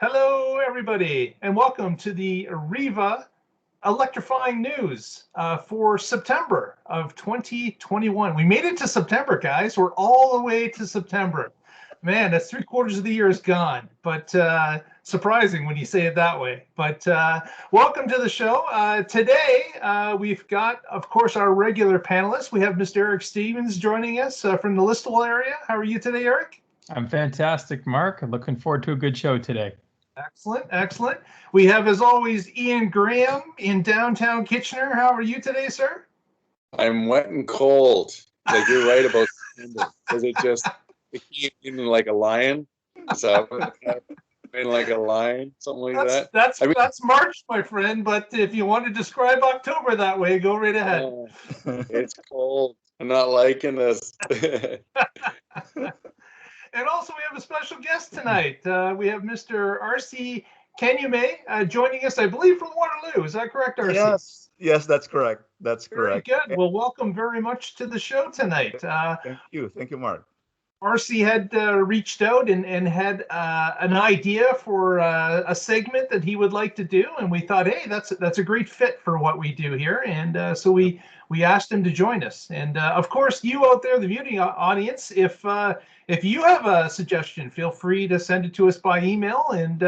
Hello, everybody, and welcome to the WREVA Electrifying News for September of 2021. We made it to September, guys. We're all the way to September. Man, that's 3/4 of the year is gone, but surprising when you say it that way. But welcome to the show. Today, we've got, of course, our regular panelists. We have Mr. Eric Stevens joining us from the Listowel area. How are you today, Eric? I'm fantastic, Mark. I'm looking forward to a good show today. Excellent, excellent. We have, as always, Ian Graham in downtown Kitchener. How are you today, sir? I'm wet and cold. Like you're right about because it came in like a lion. So in like a lion, something like that. That's March, my friend. But if you want to describe October that way, go right ahead. It's cold. I'm not liking this. And also, we have a special guest tonight. We have Mr. R.C. Kenyume joining us, I believe, from Waterloo. Is that correct, R.C.? Yes, that's correct. That's correct. Very good. Well, welcome very much to the show tonight. Thank you, Mark. R.C. had reached out and had an idea for a segment that he would like to do, and we thought, hey, that's a great fit for what we do here, and so we asked him to join us. And of course, you out there, the viewing audience, if you have a suggestion, feel free to send it to us by email, and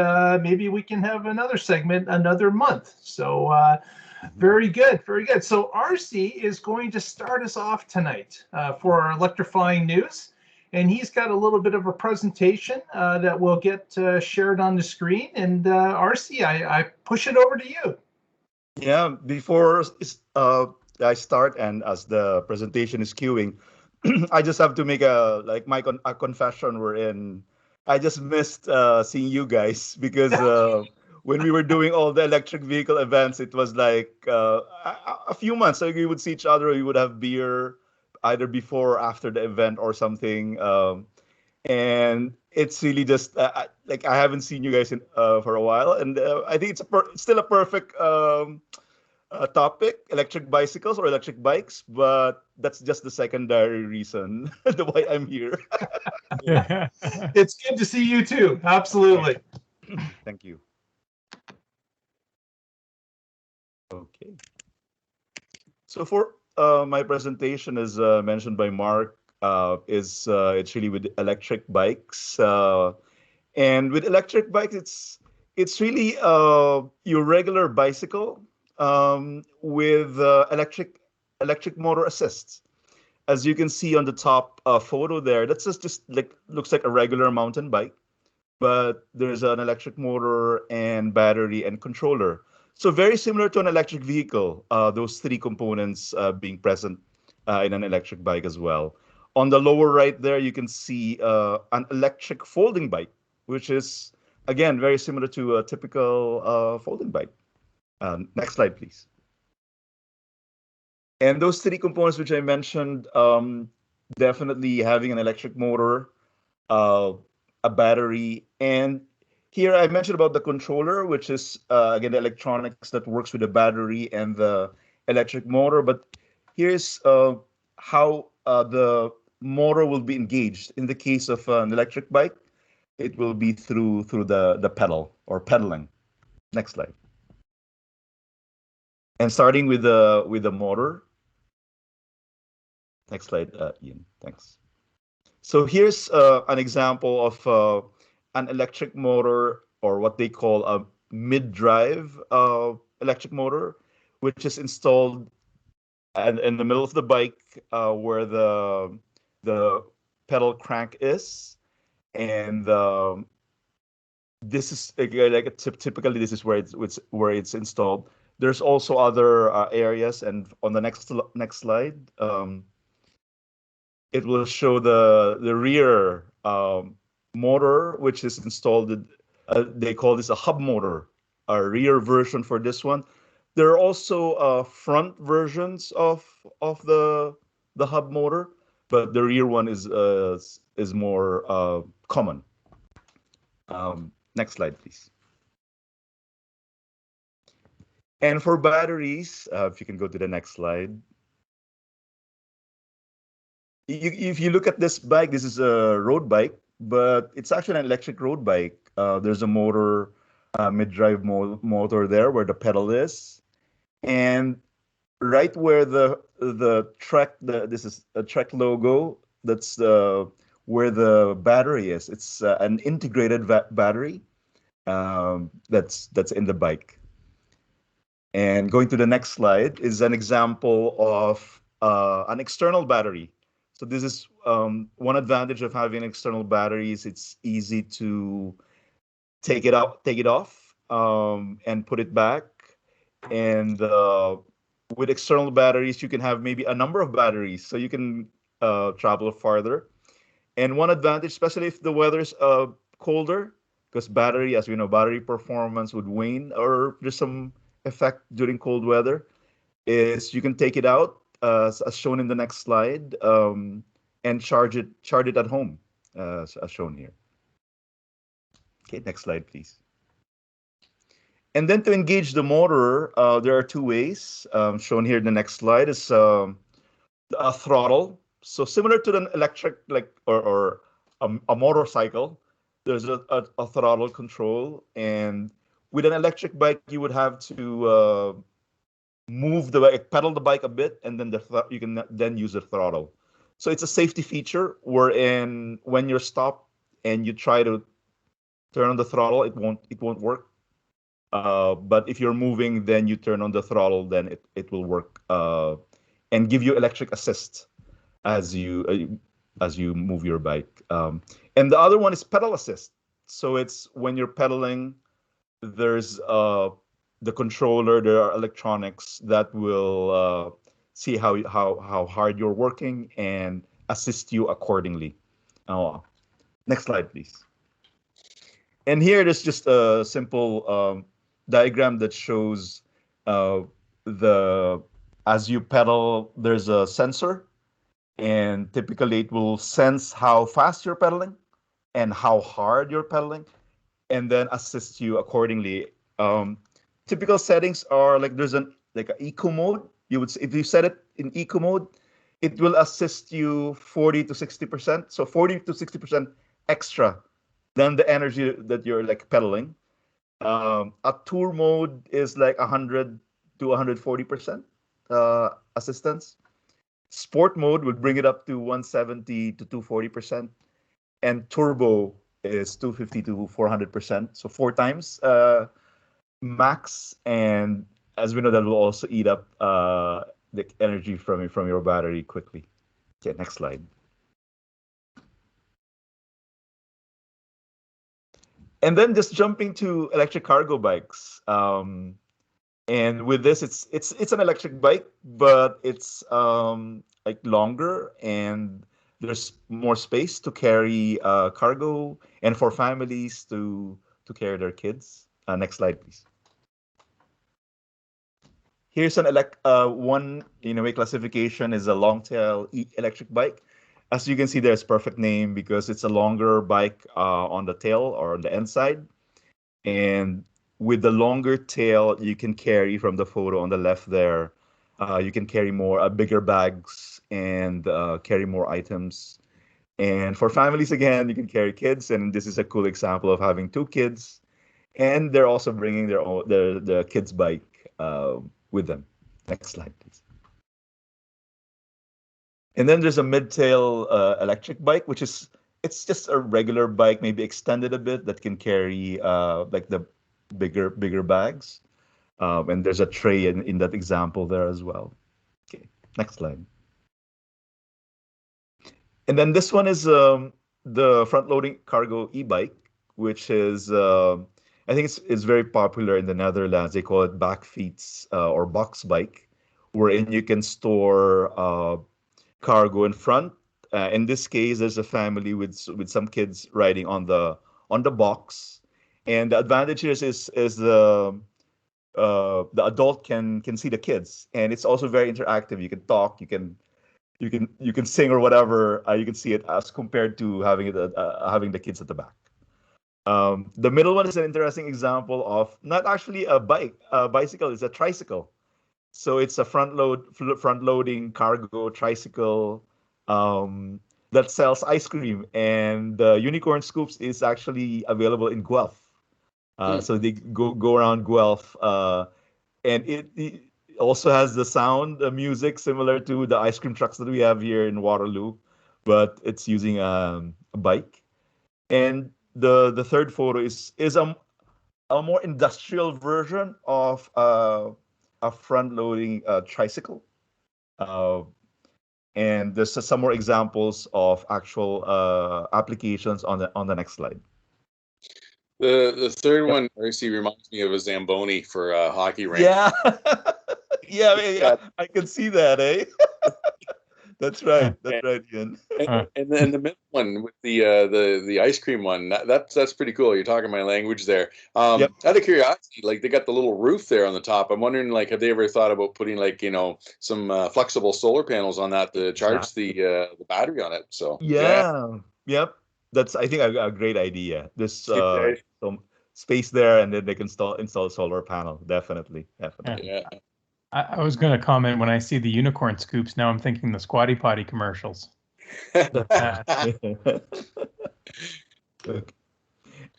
maybe we can have another segment another month. So very good, very good. So R.C. is going to start us off tonight for our electrifying news. And he's got a little bit of a presentation that will get shared on the screen. And R.C., I push it over to you. Yeah, before I start, and as the presentation is queuing, I just have to make a confession. I just missed seeing you guys because when we were doing all the electric vehicle events, it was like a few months. So we would see each other. We would have beer either before or after the event or something, and it's really just I haven't seen you guys for a while, and I think it's still a perfect topic: electric bicycles or electric bikes. But that's just the secondary reason why I'm here. It's good to see you too. Absolutely. Thank you. Okay. So for my presentation, as mentioned by Mark, it's really with electric bikes, and with electric bikes, it's really your regular bicycle with electric motor assist. As you can see on the top photo there, that's just like looks like a regular mountain bike, but there's an electric motor and battery and controller. So very similar to an electric vehicle, those three components being present in an electric bike as well. On the lower right there, you can see an electric folding bike, which is, again, very similar to a typical folding bike. Next slide, please. And those three components which I mentioned, definitely having an electric motor, a battery, and here I mentioned about the controller, which is, again, the electronics that works with the battery and the electric motor. But here's how the motor will be engaged. In the case of an electric bike, it will be through the pedal or pedaling. Next slide. And starting with the motor. Next slide, Ian. Thanks. So here's an example of an electric motor, or what they call a mid-drive electric motor, which is installed in the middle of the bike where the pedal crank is, and this is typically this is where it's installed. There's also other areas, and on the next slide, it will show the rear motor, which is installed. They call this a hub motor, a rear version for this one. There are also front versions of the hub motor, but the rear one is more common. Next slide, please. And for batteries, if you can go to the next slide. If you look at this bike, this is a road bike, but it's actually an electric road bike. There's a motor, mid-drive motor there where the pedal is, and right where the Trek, this is a Trek logo. That's where the battery is. It's an integrated battery that's in the bike. And going to the next slide is an example of an external battery. So this is one advantage of having external batteries. It's easy to take it off, and put it back. And with external batteries, you can have maybe a number of batteries, so you can travel farther. And one advantage, especially if the weather's colder, because battery, as we know, battery performance would wane, or there's some effect during cold weather, is you can take it out, as shown in the next slide, and charge it at home, as shown here. Okay, next slide, please. And then to engage the motor, there are two ways. Shown here in the next slide is a throttle. So similar to an electric, or a motorcycle, there's a throttle control. And with an electric bike, you would have to move the bike, pedal the bike a bit, and then you can then use the throttle. So it's a safety feature wherein when you're stopped and you try to turn on the throttle, it won't work. But if you're moving, then you turn on the throttle, then it will work and give you electric assist as you move your bike. And the other one is pedal assist. So it's when you're pedaling, there's the controller, there are electronics that will see how hard you're working and assist you accordingly. Next slide, please. And here it is just a simple diagram that shows as you pedal, there's a sensor, and typically it will sense how fast you're pedaling and how hard you're pedaling, and then assist you accordingly. Typical settings are there's an eco mode. If you set it in eco mode, it will assist you 40 to 60%. So 40 to 60% extra than the energy that you're pedaling. A tour mode is 100 to 140% assistance. Sport mode would bring it up to 170 to 240%, and turbo is 250 to 400%. So 4 times max. And as we know, that will also eat up the energy from your battery quickly. Okay, next slide. And then just jumping to electric cargo bikes. And with this, it's an electric bike, but it's longer, and there's more space to carry cargo, and for families to carry their kids. Next slide, please. Here's an one classification is a long tail electric bike. As you can see, there's perfect name because it's a longer bike on the tail or on the end side. And with the longer tail, you can carry, from the photo on the left there, you can carry bigger bags and carry more items. And for families, again, you can carry kids. And this is a cool example of having 2 kids. And they're also bringing their kids' bike with them. Next slide, please. And then there's a mid-tail electric bike, it's just a regular bike, maybe extended a bit, that can carry the bigger bags. And there's a tray in that example there as well. Okay, next slide. And then this one is the front-loading cargo e-bike, which is, I think it's very popular in the Netherlands. They call it backfiets or box bike, wherein you can store cargo in front. In this case, there's a family with some kids riding on the box, and the advantage here is the adult can see the kids, and it's also very interactive. You can talk, you can sing or whatever. You can see it as compared to having having the kids at the back. The middle one is an interesting example of not actually a bicycle. It's a tricycle. So it's a front-loading cargo tricycle. The that sells ice cream, and the Unicorn Scoops is actually available in Guelph. So they go around Guelph, and it also has the sound, the music similar to the ice cream trucks that we have here in Waterloo, but it's using a bike. And the third photo is a more industrial version of a front-loading tricycle. And there's some more examples of actual applications on the next slide. The third one, RC, reminds me of a Zamboni for a hockey rink. Yeah, yeah, I can see that, eh? That's right, Ian. And then the middle one with the ice cream one, that's pretty cool. You're talking my language there. Yep. Out of curiosity, like they got the little roof there on the top. I'm wondering, like, have they ever thought about putting like some flexible solar panels on that to charge the battery on it? So Yep. That's, I think, a great idea. This Okay. some space there, and then they can install solar panel. Definitely. Yeah. I was going to comment when I see the Unicorn Scoops. Now I'm thinking the Squatty Potty commercials. Okay.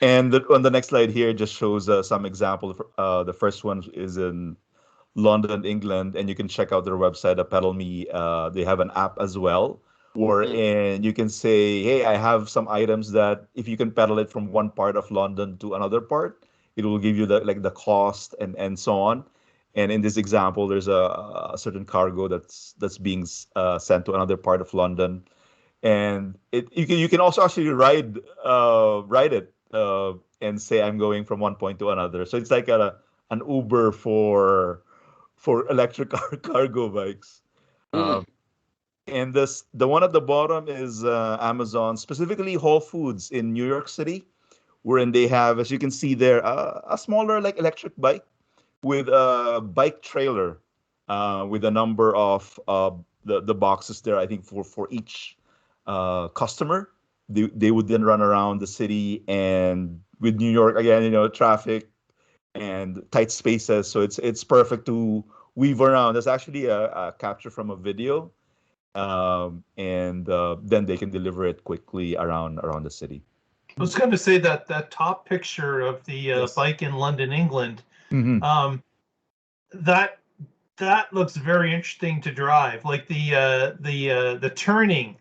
And on the next slide here just shows some examples. The first one is in London, England, and you can check out their website, Pedal Me. They have an app as well, wherein you can say, hey, I have some items that if you can pedal it from one part of London to another part, it will give you the cost and so on. And in this example, there's a certain cargo that's being sent to another part of London, and you can also actually ride it and say I'm going from one point to another. So it's like an Uber for electric cargo bikes. And the one at the bottom is Amazon, specifically Whole Foods in New York City, wherein they have, as you can see there, a smaller like electric bike with a bike trailer with a number of the boxes there, I think for each customer. They would then run around the city, and with New York again, traffic and tight spaces, so it's perfect to weave around. There's actually a capture from a video, and then they can deliver it quickly around the city. I was going to say that top picture of the bike in London, England, that looks very interesting to drive. Like the turning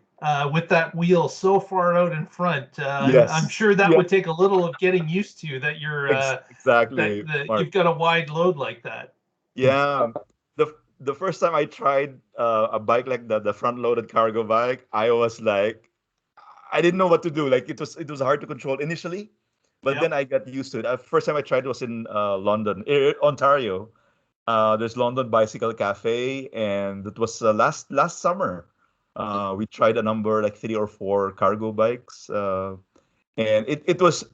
with that wheel so far out in front. I'm sure that would take a little of getting used to. That you're exactly that you've got a wide load like that. Yeah, the first time I tried a bike like the front loaded cargo bike, I was like, I didn't know what to do. Like it was hard to control initially, but then I got used to it. First time I tried was in London, Ontario. There's London Bicycle Cafe, and it was last summer. We tried a number, like 3 or 4 cargo bikes, and it was,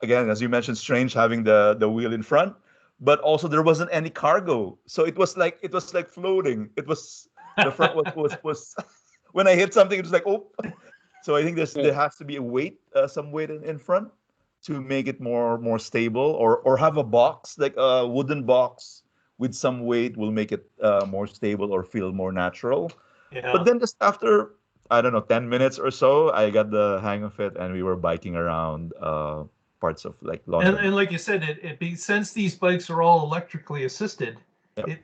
again, as you mentioned, strange having the wheel in front, but also there wasn't any cargo, so it was like floating. It was the front was when I hit something, it was like, oh. So I think there has to be a weight, some weight in front to make it more stable, or have a box, like a wooden box with some weight will make it more stable or feel more natural. Yeah. But then just after, I don't know, 10 minutes or so, I got the hang of it, and we were biking around parts of like London. And like you said, since these bikes are all electrically assisted,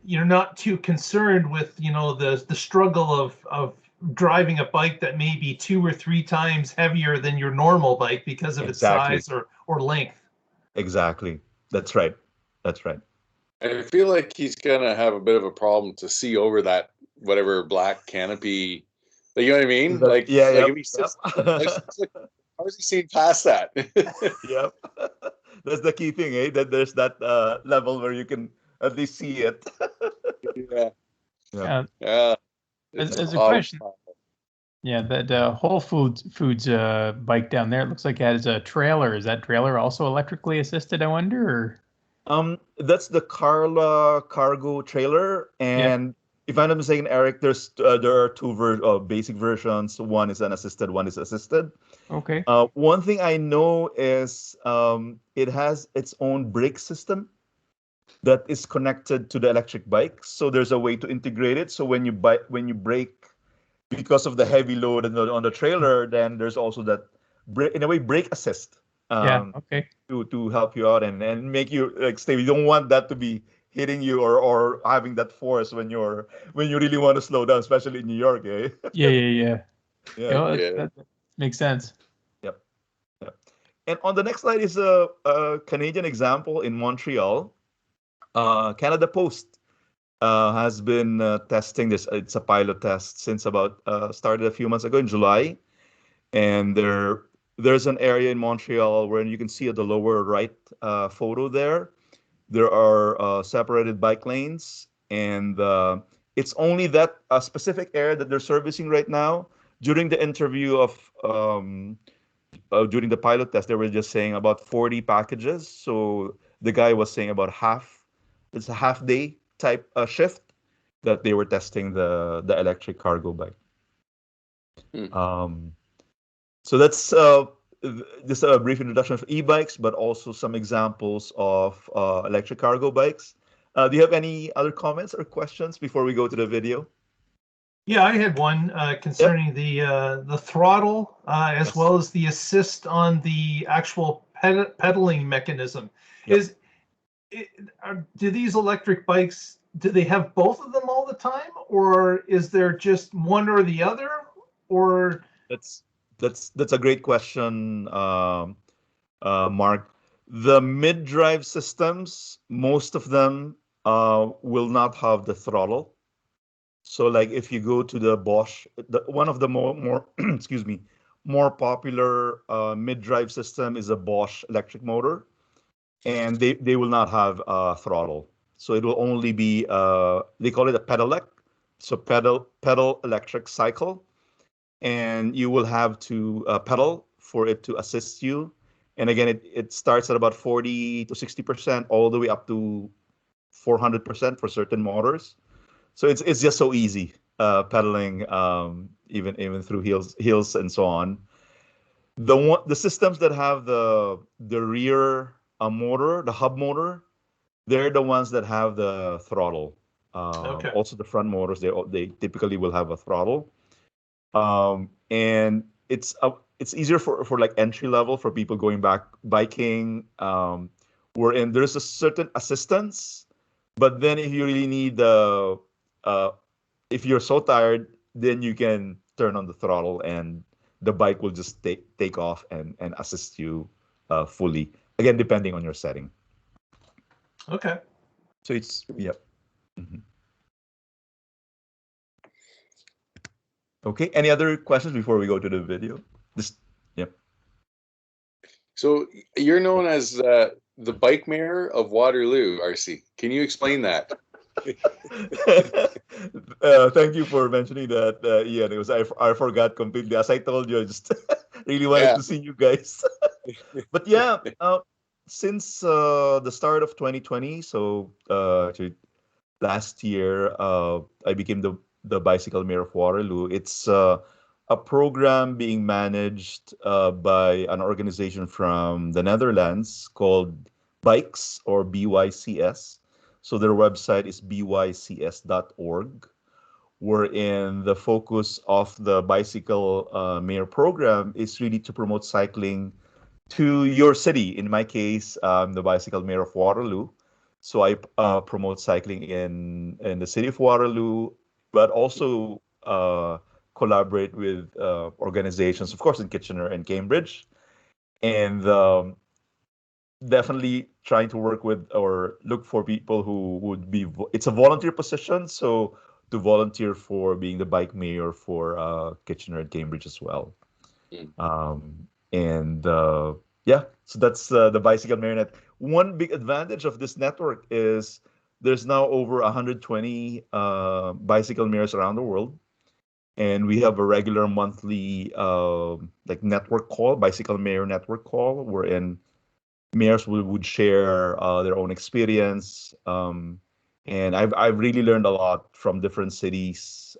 you're not too concerned with the struggle of driving a bike that may be 2 or 3 times heavier than your normal bike because of its size or length. Exactly. That's right. I feel like he's gonna have a bit of a problem to see over that whatever black canopy. Like, you know what I mean? Like, if he sits, how is he seeing past that? Yep. That's the key thing, eh? That there's that level where you can at least see it. Yeah. As a question. Yeah, the Whole Foods bike down there, it looks like it has a trailer. Is that trailer also electrically assisted, I wonder? Or? That's the Carla cargo trailer, and if I'm not mistaken, Eric, there are 2 basic versions. One is unassisted, one is assisted. Okay. One thing I know is it has its own brake system that is connected to the electric bike. So there's a way to integrate it. So when you brake, because of the heavy load on the trailer, then there's also that in a way brake assist. Okay. To help you out and make you like stay. You don't want that to be hitting you or having that force when you really want to slow down, especially in New York, eh? Yeah. That makes sense. Yep. And on the next slide is a Canadian example in Montreal. Canada Post has been testing this. It's a pilot test since about started a few months ago in July, and there's an area in Montreal where you can see at the lower right photo there are separated bike lanes, and it's only that specific area that they're servicing right now. During the interview during the pilot test, they were just saying about 40 packages. So the guy was saying about it's a half day type shift that they were testing the electric cargo bike. So that's just a brief introduction of e-bikes, but also some examples of electric cargo bikes. Do you have any other comments or questions before we go to the video? Yeah, I had one concerning the throttle as well as the assist on the actual pedaling mechanism. Do these electric bikes, do they have both of them all the time, or is there just one or the other? Or that's a great question, Mark. The mid-drive systems, most of them will not have the throttle. So, like if you go to the Bosch, one of the more excuse me, more popular mid-drive system is a Bosch electric motor, and they will not have throttle. So it will only be they call it a pedelec, so pedal electric cycle, and you will have to pedal for it to assist you. And again, it starts at about 40 to 60%, all the way up to 400% for certain motors. So it's just so easy pedaling, even through hills and so on. The systems that have the rear motor, the hub motor, they're the ones that have the throttle. Also, the front motors, they typically will have a throttle. And it's easier for like entry level for people going back biking. Wherein there's a certain assistance, but then if you really need if you're so tired, then you can turn on the throttle and the bike will just take off and assist you fully. Again, depending on your setting. Okay. So it's Okay. Any other questions before we go to the video? So you're known as the bike mayor of Waterloo, RC. Can you explain that? Thank you for mentioning that, Ian. It was I forgot completely. As I told you, I just really wanted to see you guys. But since the start of 2020, so last year, I became the bicycle mayor of Waterloo. It's a program being managed by an organization from the Netherlands called Bikes, or BYCS. So their website is bycs.org, wherein the focus of the bicycle mayor program is really to promote cycling to your city. In my case, I'm the bicycle mayor of Waterloo. So I promote cycling in the city of Waterloo, but also collaborate with organizations, of course, in Kitchener and Cambridge, and definitely trying to work with or look for people who would be. It's a volunteer position, so to volunteer for being the bike mayor for Kitchener and Cambridge as well. So that's the bicycle mayor net. One big advantage of this network is there's now over 120 bicycle mayors around the world. And we have a regular monthly like network call, bicycle mayor network call, wherein mayors would share their own experience. And I've really learned a lot from different cities.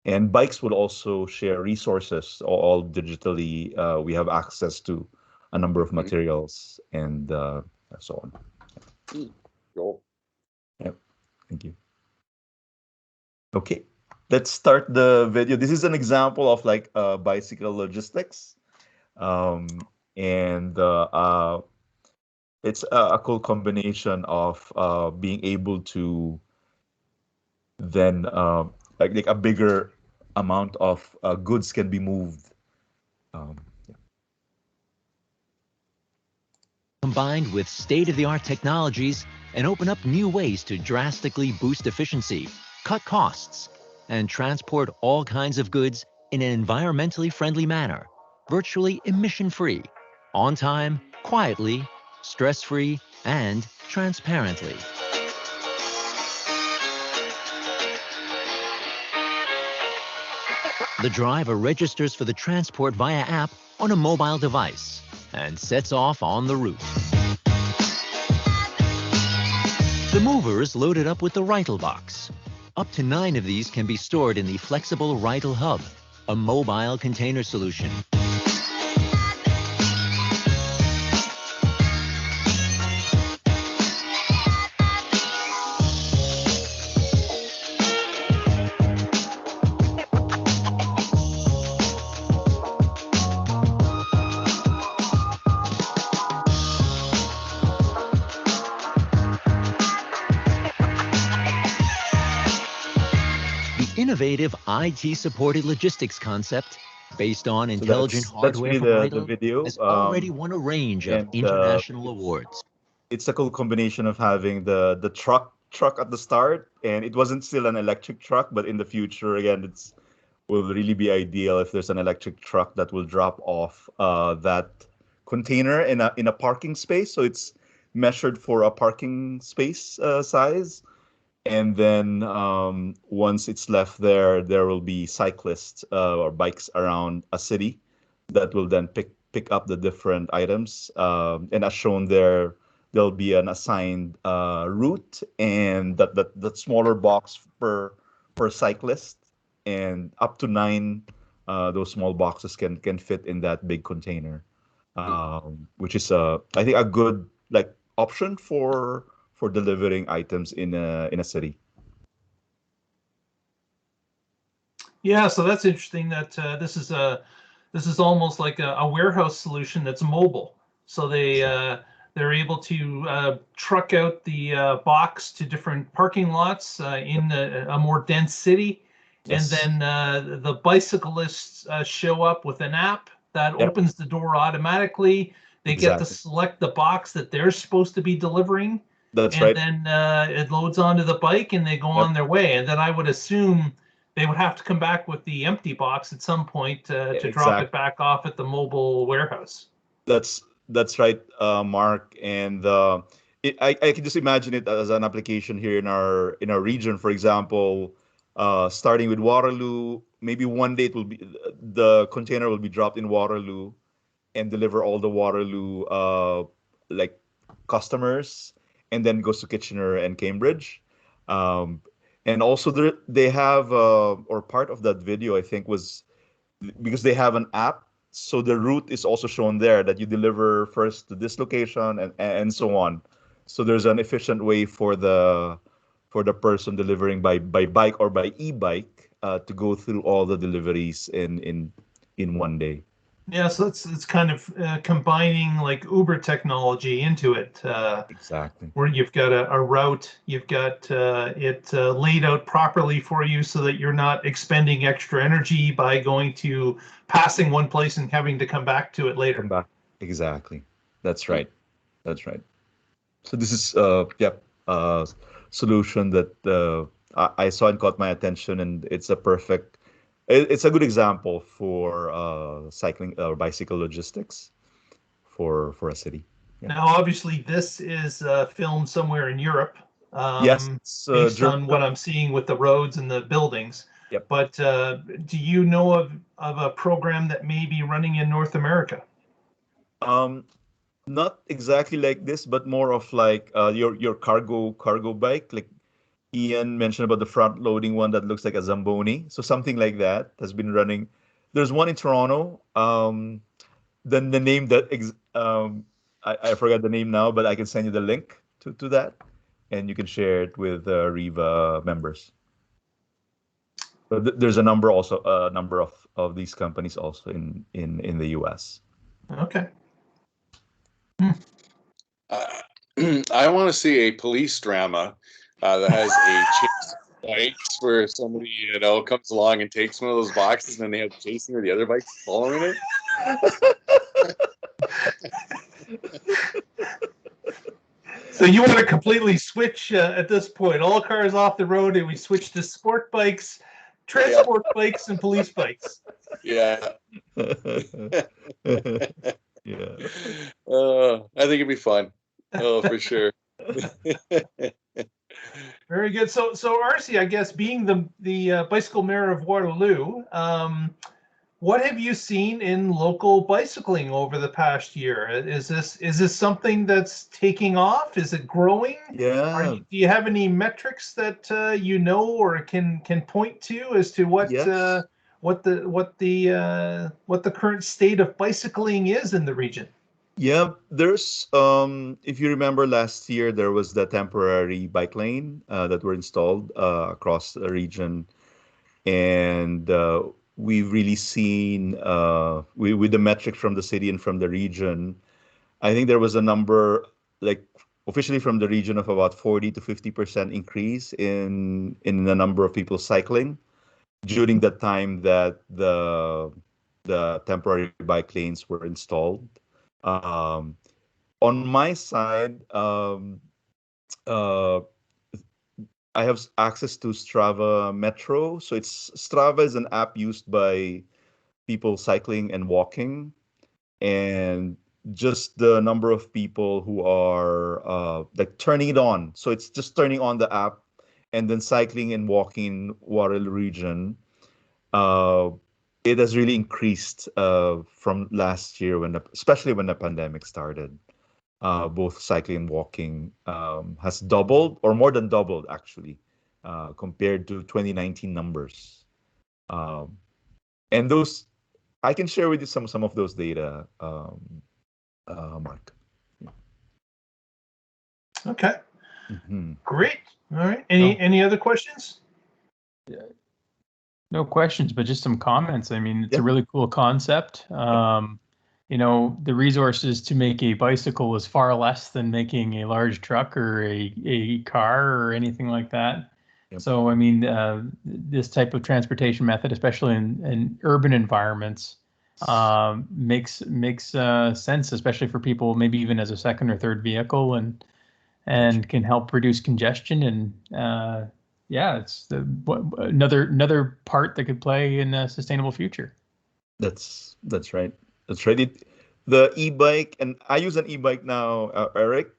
And bikes would also share resources, all digitally. We have access to a number of materials and so on. Cool. Yep. Thank you. Okay. let's start the video. This is an example of like bicycle logistics, and it's a cool combination of being able to then like a bigger amount of goods can be moved. Yeah. Combined with state-of-the-art technologies and open up new ways to drastically boost efficiency, cut costs, and transport all kinds of goods in an environmentally friendly manner, virtually emission-free, on time, quietly, stress-free, and transparently. The driver registers for the transport via app on a mobile device and sets off on the route. The mover is loaded up with the Rital box. Up to 9 of these can be stored in the flexible Rital Hub, a mobile container solution. Innovative IT-supported logistics concept based on intelligent hardware really from Rital the video. has already won a range of international awards. It's a cool combination of having the truck at the start, and it wasn't still an electric truck, but in the future, again, it's will really be ideal if there's an electric truck that will drop off that container in a parking space. So it's measured for a parking space size. And then once it's left there, there will be cyclists or bikes around a city that will then pick up the different items. And as shown there, there'll be an assigned route and that smaller box per cyclist, and up to 9 those small boxes can fit in that big container, which is I think a good like option for delivering items in a city. Yeah, so that's interesting that this is almost like a warehouse solution that's mobile. So they're able to truck out the box to different parking lots in a more dense city, yes. And then the bicyclists show up with an app that opens the door automatically. They get to select the box that they're supposed to be delivering. That's right. And then it loads onto the bike and they go on their way. And then I would assume they would have to come back with the empty box at some point to drop it back off at the mobile warehouse. That's right, Mark. And I can just imagine it as an application here in our region. For example, starting with Waterloo, maybe one day the container will be dropped in Waterloo and deliver all the Waterloo like customers, and then goes to Kitchener and Cambridge. And also they have, or part of that video, I think, was because they have an app. So the route is also shown there, that you deliver first to this location and so on. So there's an efficient way for the person delivering by bike or by e-bike to go through all the deliveries in one day. Yeah, so it's kind of combining like Uber technology into it. Exactly. Where you've got a route, you've got it laid out properly for you so that you're not expending extra energy by passing one place and having to come back to it later. Come back. Exactly. That's right. That's right. So this is solution that I saw and caught my attention, and it's a good example for cycling or bicycle logistics for a city. Yeah. Now, obviously, this is filmed somewhere in Europe. Yes, based on what I'm seeing with the roads and the buildings. Yep. But do you know of a program that may be running in North America? Not exactly like this, but more of like your cargo bike, like Ian mentioned about the front loading one that looks like a Zamboni. So something like that has been running. There's one in Toronto. Then the name that I forgot the name now, but I can send you the link to that, and you can share it with WREVA members. But there's a number of these companies also in the US. Okay. I want to see a police drama that has a chase bikes where somebody comes along and takes one of those boxes, and then they have chasing or the other bikes following it. So you want to completely switch at this point, all cars off the road, and we switch to sport bikes, transport bikes, and police bikes. Yeah. Yeah. I think it'd be fun. Oh, for sure. Very good. So RC, I guess, being the bicycle mayor of Waterloo, what have you seen in local bicycling over the past year? Is this something that's taking off? Is it growing? Yeah. Do you have any metrics that or can point to as to what Yes. what the current state of bicycling is in the region? Yeah, there's if you remember last year there was the temporary bike lane that were installed across the region, and we've really seen with the metrics from the city and from the region. I think there was a number, like officially from the region, of about 40 to 50% increase in the number of people cycling during the time that the temporary bike lanes were installed. Um, on my side, uh, I have access to Strava Metro. So Strava is an app used by people cycling and walking, and just the number of people who are like turning it on. So it's just turning on the app and then cycling and walking Waterloo region. It has really increased from last year, especially when the pandemic started. Both cycling and walking has doubled, or more than doubled actually, compared to 2019 numbers. And those, I can share with you some of those data, Mark. Okay. Mm-hmm. Great. All right. Any other questions? Yeah. No questions, but just some comments. I mean, it's a really cool concept. The resources to make a bicycle is far less than making a large truck or a car or anything like that. Yep. So, I mean, this type of transportation method, especially in urban environments, makes sense, especially for people maybe even as a second or third vehicle, and can help reduce congestion. And it's another part that could play in a sustainable future. That's right. That's right. The e-bike, and I use an e-bike now, Eric.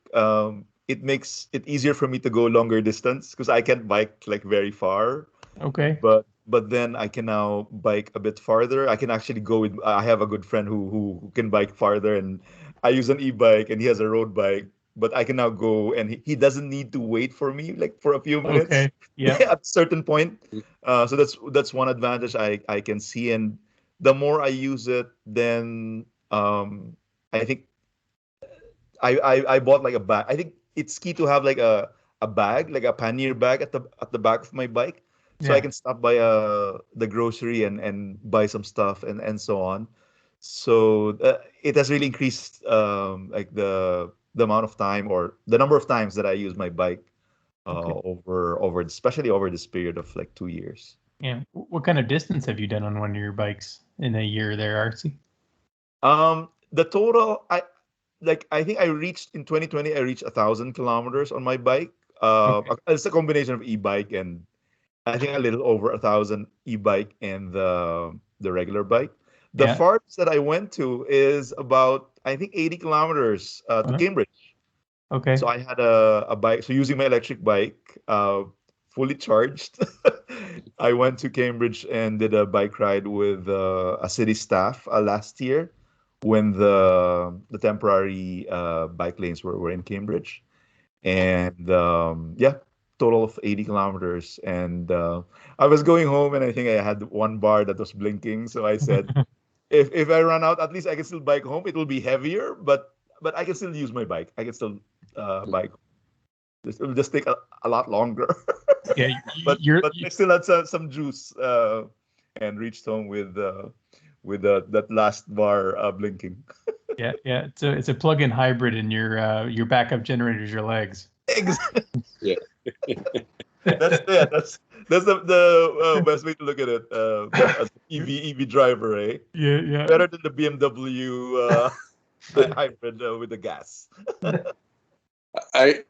It makes it easier for me to go longer distance because I can't bike like very far. Okay. But then I can now bike a bit farther. I can actually go with. I have a good friend who can bike farther, and I use an e-bike, and he has a road bike. But I can now go, and he doesn't need to wait for me like for a few minutes. Okay. Yeah. At a certain point. So that's one advantage I can see, and the more I use it, then I think I bought like a bag. I think it's key to have like a bag, like a pannier bag at the back of my bike, so I can stop by the grocery and buy some stuff and so on. So it has really increased like the amount of time or the number of times that I use my bike over especially over this period of like 2 years. Yeah. What kind of distance have you done on one of your bikes in a year there, RC? The total, I think I reached in 2020, I reached 1,000 kilometers on my bike. It's a combination of e-bike and I think a little over 1,000 e-bike and the regular bike. The farthest that I went to is about, I think, 80 kilometers to Cambridge. Okay. So I had a bike. So using my electric bike, fully charged, I went to Cambridge and did a bike ride with a city staff last year when the temporary bike lanes were in Cambridge. And total of 80 kilometers. And I was going home and I think I had one bar that was blinking. So I said, if I run out, at least I can still bike home. It will be heavier, but I can still use my bike. I can still bike. It will just take a lot longer. Yeah, but I still had some juice and reached home with that last bar blinking. Yeah. It's a plug-in hybrid, and your backup generator is your legs. Exactly. Yeah. That's the best way to look at it. As EV driver, eh? Yeah. Better than the BMW the hybrid with the gas. I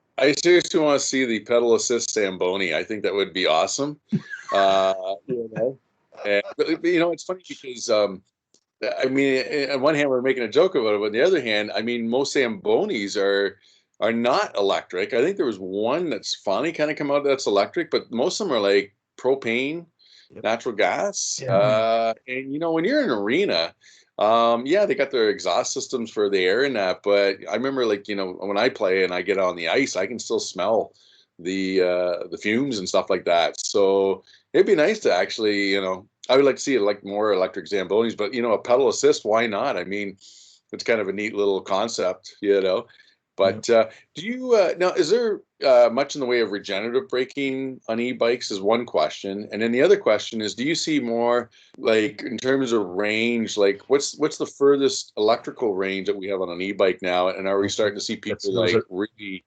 seriously want to see the pedal assist Zamboni. I think that would be awesome. But, it's funny because I mean, on one hand we're making a joke about it, but on the other hand, I mean, most Zambonis are not electric. I think there was one that's finally kind of come out that's electric, but most of them are like propane, natural gas. Yeah. And when you're in an arena, they got their exhaust systems for the air and that, but I remember when I play and I get on the ice, I can still smell the fumes and stuff like that. So it'd be nice to actually, I would like to see more electric Zambonis, but a pedal assist, why not? I mean, it's kind of a neat little concept, But do you now? Is there much in the way of regenerative braking on e-bikes? Is one question, and then the other question is: do you see more in terms of range? What's the furthest electrical range that we have on an e-bike now? And are we starting to see people really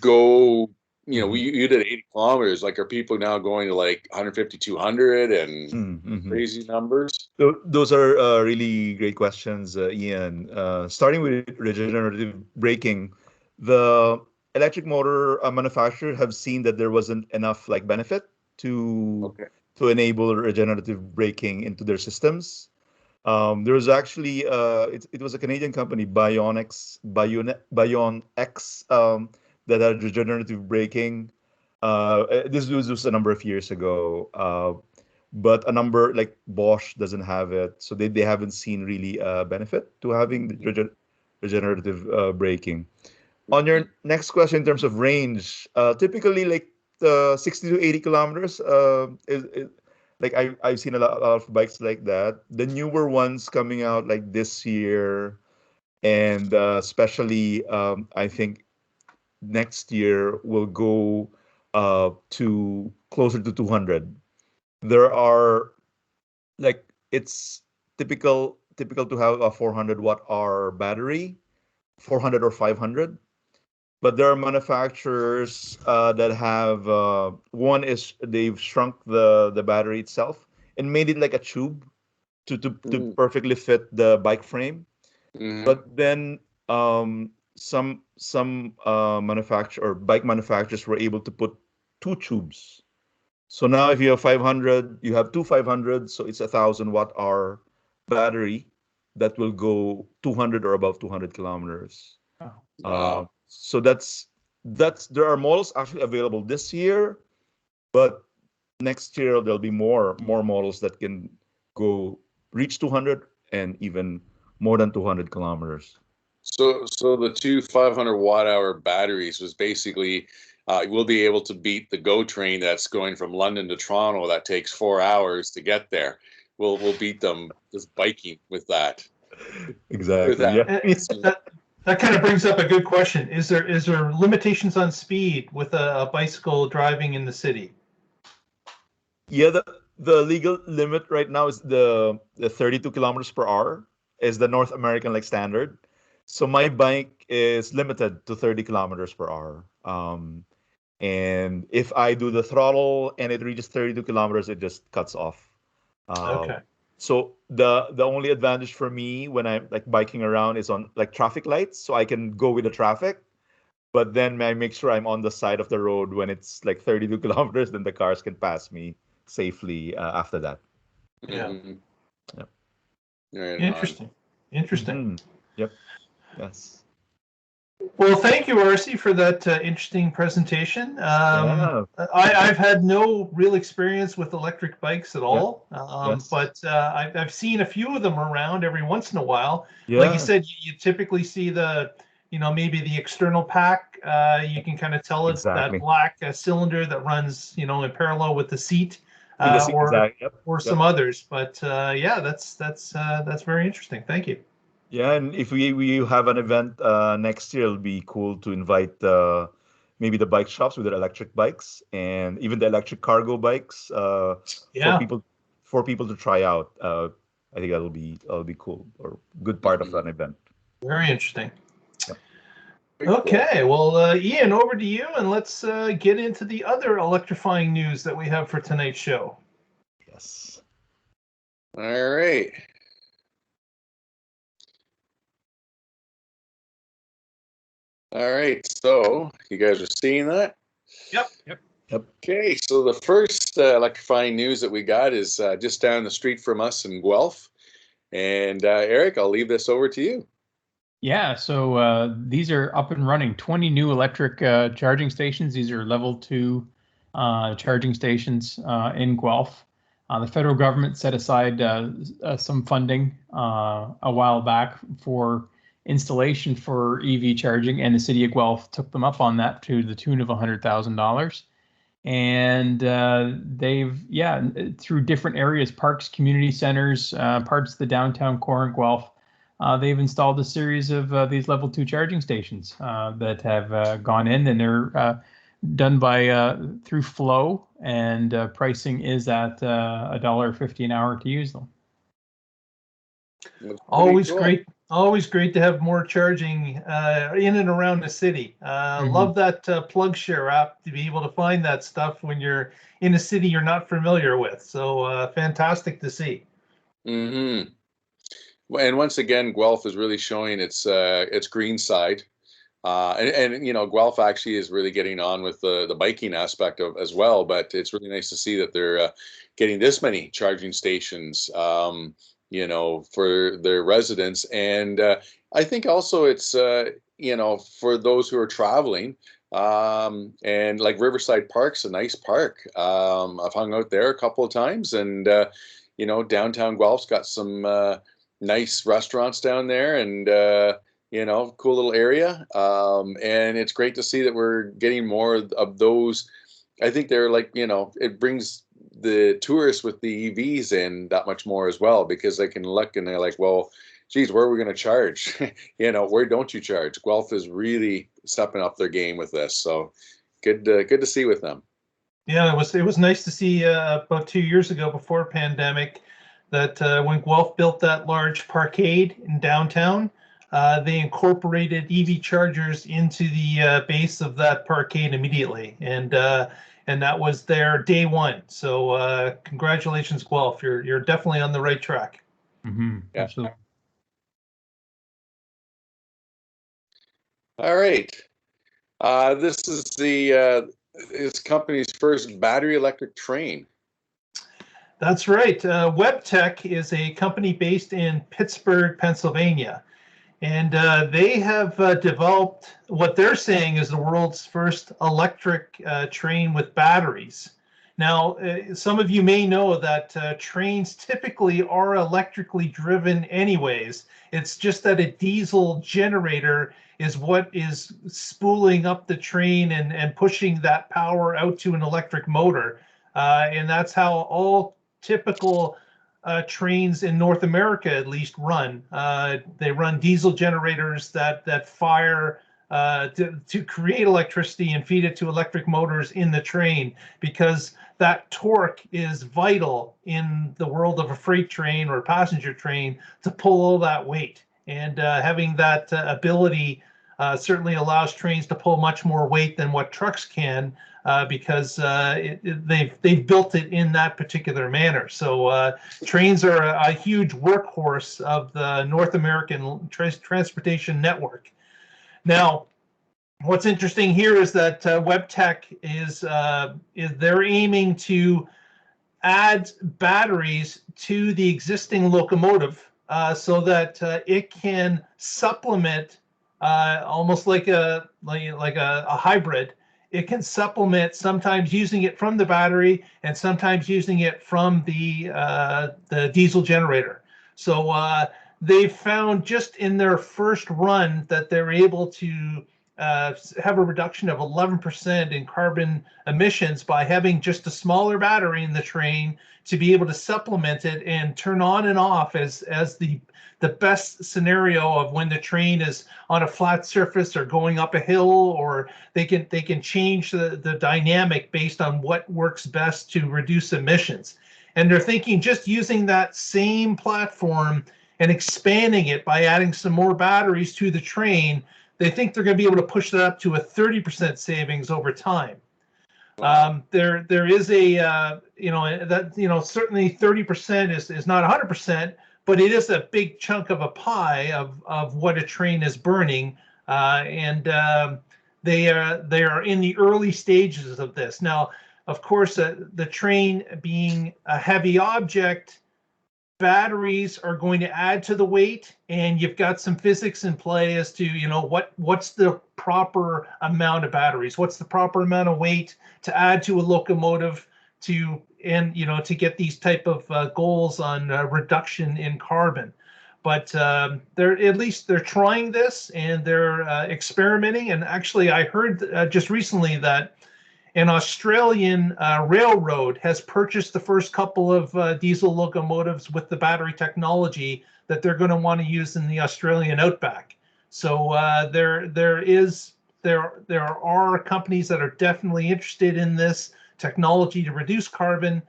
go? You did 80 kilometers. Are people now going to 150, 200 and crazy numbers? So those are really great questions, Ian. Starting with regenerative braking, the electric motor manufacturers have seen that there wasn't enough benefit to enable regenerative braking into their systems. There was actually it was a Canadian company, Bionx, that had regenerative braking. This was a number of years ago, but a number like Bosch doesn't have it, so they haven't seen really benefit to having the regenerative braking. On your next question, in terms of range, typically 60 to 80 kilometers is I've seen a lot of bikes like that. The newer ones coming out this year, and especially I think next year will go to closer to 200. There are it's typical to have a 400 watt hour battery, 400 or 500. But there are manufacturers that have one is they've shrunk the battery itself and made it like a tube to perfectly fit the bike frame. But then some bike manufacturers were able to put two tubes. So now if you have 500, you have two 500, so it's 1,000 watt hour battery that will go 200 or above 200 kilometers. Wow. So that's there are models actually available this year, but next year there'll be more models that can reach 200 and even more than 200 kilometers. So the two 500 watt hour batteries was basically we'll be able to beat the GO train that's going from London to Toronto that takes 4 hours to get there. We'll beat them just biking with that. Exactly. With that. Yeah. That kind of brings up a good question. Is there limitations on speed with a bicycle driving in the city? Yeah, the legal limit right now is the 32 kilometers per hour is the North American standard. So my bike is limited to 30 kilometers per hour. And if I do the throttle and it reaches 32 kilometers, it just cuts off. Okay. So the only advantage for me when I'm biking around is on traffic lights, so I can go with the traffic. But then I make sure I'm on the side of the road when it's 32 kilometers, then the cars can pass me safely after that. Yeah. Mm-hmm. Yep. Interesting. Mm-hmm. Yep. Yes. Well, thank you, RC, for that interesting presentation. I've had no real experience with electric bikes at all, but I've seen a few of them around every once in a while. Yeah. Like you said, you typically see the, maybe the external pack. You can kind of tell it's that black cylinder that runs, in parallel with the seat, or some others. But that's very interesting. Thank you. Yeah, and if we have an event next year, it'll be cool to invite maybe the bike shops with their electric bikes and even the electric cargo bikes for people to try out. I think that'll be cool, or good part of an event. Very interesting. Yep. Okay, well, Ian, over to you, and let's get into the other electrifying news that we have for tonight's show. Yes. All right. All right, so you guys are seeing that? Yep. Okay, so the first electrifying news that we got is just down the street from us in Guelph. And Eric, I'll leave this over to you. Yeah, so these are up and running. 20 new electric charging stations. These are level 2 charging stations in Guelph. The federal government set aside some funding a while back for installation for EV charging, and the city of Guelph took them up on that to the tune of $100,000. And they've, through different areas, parks, community centers, parts of the downtown core in Guelph, they've installed a series of these level 2 charging stations that have gone in, and they're done by through Flow, and pricing is at $1.50 an hour to use them. Always great to have more charging in and around the city. Love that plug share app to be able to find that stuff when you're in a city you're not familiar with. So fantastic to see. And once again, Guelph is really showing its green side. And you know, Guelph actually is really getting on with the biking aspect of as well. But it's really nice to see that they're getting this many charging stations, you know, for their residents. And I think also it's you know, for those who are traveling. And like Riverside Park's a nice park. I've hung out there a couple of times, and you know, downtown Guelph's got some nice restaurants down there, and you know, cool little area. And it's great to see that we're getting more of those. I think they're like, you know, it brings the tourists with the EVs in that much more as well, because they can look and they're like, well, geez, where are we going to charge? You know, where don't you charge? Guelph is really stepping up their game with this. So good to see with them. Yeah, it was nice to see about 2 years ago, before pandemic, that when Guelph built that large parkade in downtown, they incorporated EV chargers into the base of that parkade immediately, and that was their day one. So congratulations, Guelph. You're definitely on the right track. Yeah. Absolutely. All right. This is this company's first battery electric train. That's right. Wabtec is a company based in Pittsburgh, Pennsylvania. And they have developed what they're saying is the world's first electric train with batteries. Now, some of you may know that trains typically are electrically driven anyways. It's just that a diesel generator is what is spooling up the train and pushing that power out to an electric motor. And that's how all typical trains in North America at least run. They run diesel generators that fire to create electricity and feed it to electric motors in the train, because that torque is vital in the world of a freight train or a passenger train to pull all that weight. And having that ability certainly allows trains to pull much more weight than what trucks can, because they've built it in that particular manner. So trains are a huge workhorse of the North American transportation network. Now, what's interesting here is that Wabtec is they're aiming to add batteries to the existing locomotive so that it can supplement, almost like a hybrid. It can supplement, sometimes using it from the battery and sometimes using it from the diesel generator. So they've found just in their first run that they're able to have a reduction of 11% in carbon emissions by having just a smaller battery in the train to be able to supplement it and turn on and off as the best scenario of when the train is on a flat surface or going up a hill, or they can change the dynamic based on what works best to reduce emissions. And they're thinking just using that same platform and expanding it by adding some more batteries to the train, they think they're going to be able to push that up to a 30% savings over time. Wow. There is a certainly 30% is not 100%, but it is a big chunk of a pie of what a train is burning, and they are in the early stages of this. Now, of course, the train being a heavy object, batteries are going to add to the weight, and you've got some physics in play as to what's the proper amount of batteries, what's the proper amount of weight to add to a locomotive to get these type of goals on reduction in carbon. But they're trying this, and they're experimenting. And actually, I heard just recently that an Australian railroad has purchased the first couple of diesel locomotives with the battery technology that they're going to want to use in the Australian outback. So there are companies that are definitely interested in this technology to reduce carbon.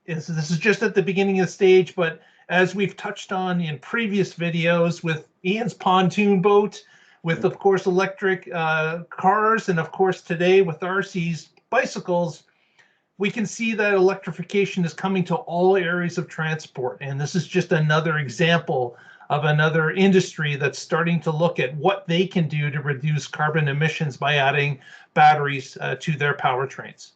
This is just at the beginning of the stage, but as we've touched on in previous videos with Ian's pontoon boat, with, of course, electric cars, and, of course, today with RC's bicycles, we can see that electrification is coming to all areas of transport. And this is just another example of another industry that's starting to look at what they can do to reduce carbon emissions by adding batteries to their powertrains.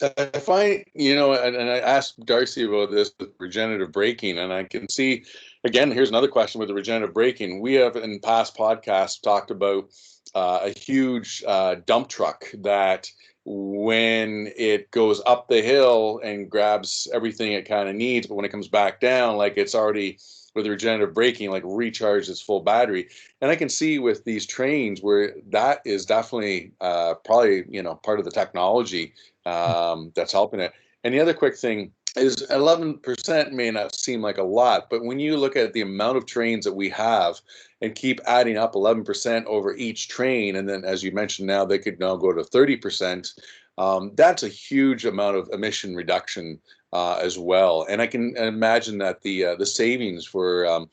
I find, and I asked Darcy about this with regenerative braking, and I can see, again, here's another question with the regenerative braking. We have in past podcasts talked about a huge dump truck that when it goes up the hill and grabs everything it kind of needs, but when it comes back down, like it's already with regenerative braking, like recharged its full battery. And I can see with these trains where that is definitely probably, part of the technology that's helping it. And the other quick thing is 11% may not seem like a lot, but when you look at the amount of trains that we have and keep adding up 11% over each train, and then as you mentioned now, they could now go to 30%, that's a huge amount of emission reduction as well. And I can imagine that the savings for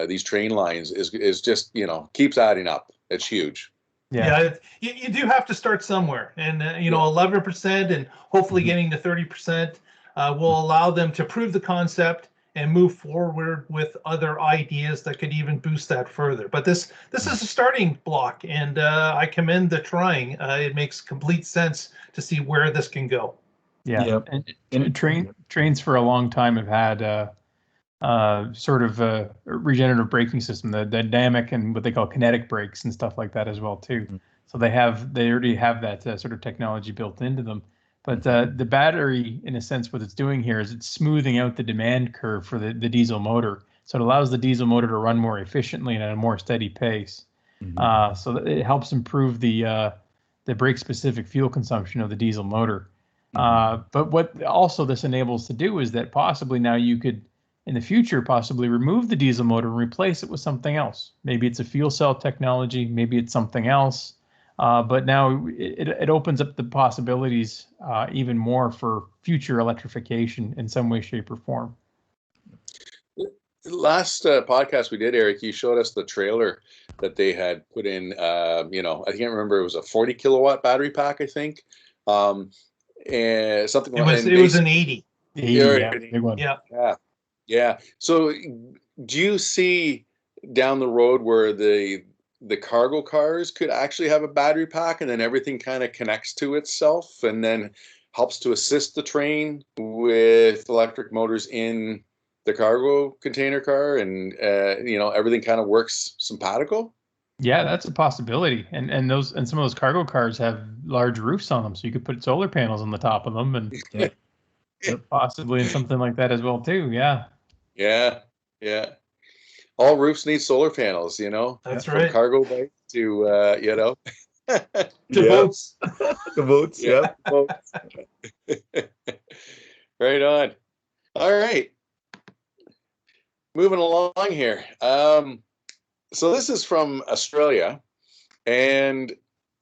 these train lines is just, keeps adding up. It's huge. Yeah, you do have to start somewhere, and 11% and hopefully getting to 30% will allow them to prove the concept and move forward with other ideas that could even boost that further. But this is a starting block, and I commend the trying. It makes complete sense to see where this can go. Yeah, yep. And trains for a long time have had sort of a regenerative braking system, the dynamic and what they call kinetic brakes and stuff like that as well too. Mm-hmm. So they already have that sort of technology built into them. But the battery, in a sense, what it's doing here is it's smoothing out the demand curve for the diesel motor. So it allows the diesel motor to run more efficiently and at a more steady pace. Mm-hmm. So that it helps improve the brake-specific fuel consumption of the diesel motor. Mm-hmm. But what also this enables to do is that possibly now you could, in the future, possibly remove the diesel motor and replace it with something else. Maybe it's a fuel cell technology, maybe it's something else. But now it opens up the possibilities even more for future electrification in some way, shape, or form. Last podcast we did, Eric, you showed us the trailer that they had put in, I can't remember, it was a 40 kilowatt battery pack, I think. And something it was an 80. Yeah, big one. Yeah. So do you see down the road where the cargo cars could actually have a battery pack, and then everything kind of connects to itself and then helps to assist the train with electric motors in the cargo container car, and everything kind of works simpatico? Yeah, that's a possibility. And some of those cargo cars have large roofs on them, so you could put solar panels on the top of them, and possibly in something like that as well too. Yeah. All roofs need solar panels, That's right. Cargo bikes to, To votes. The votes, yeah. Votes. Right on. All right. Moving along here. So this is from Australia, and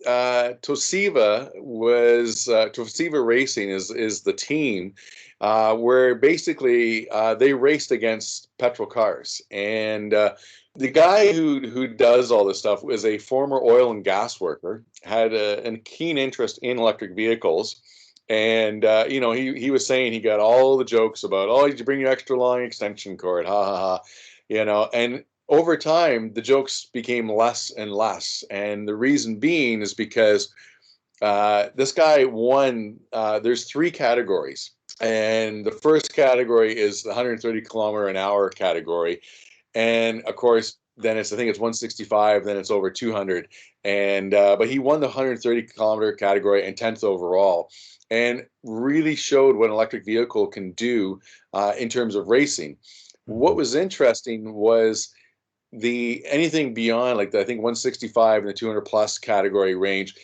Siva Racing is the team where basically they raced against petrol cars, and the guy who does all this stuff was a former oil and gas worker, had a keen interest in electric vehicles. And he was saying he got all the jokes about, oh, did you bring your extra long extension cord, ha ha ha, and over time the jokes became less and less, and the reason being is because this guy won. There's 3 categories, and the first category is the 130 kilometer an hour category, and of course then I think it's 165, then it's over 200, and but he won the 130 kilometer category and 10th overall, and really showed what an electric vehicle can do in terms of racing. What was interesting was anything beyond, like, I think 165 and the 200 plus category range.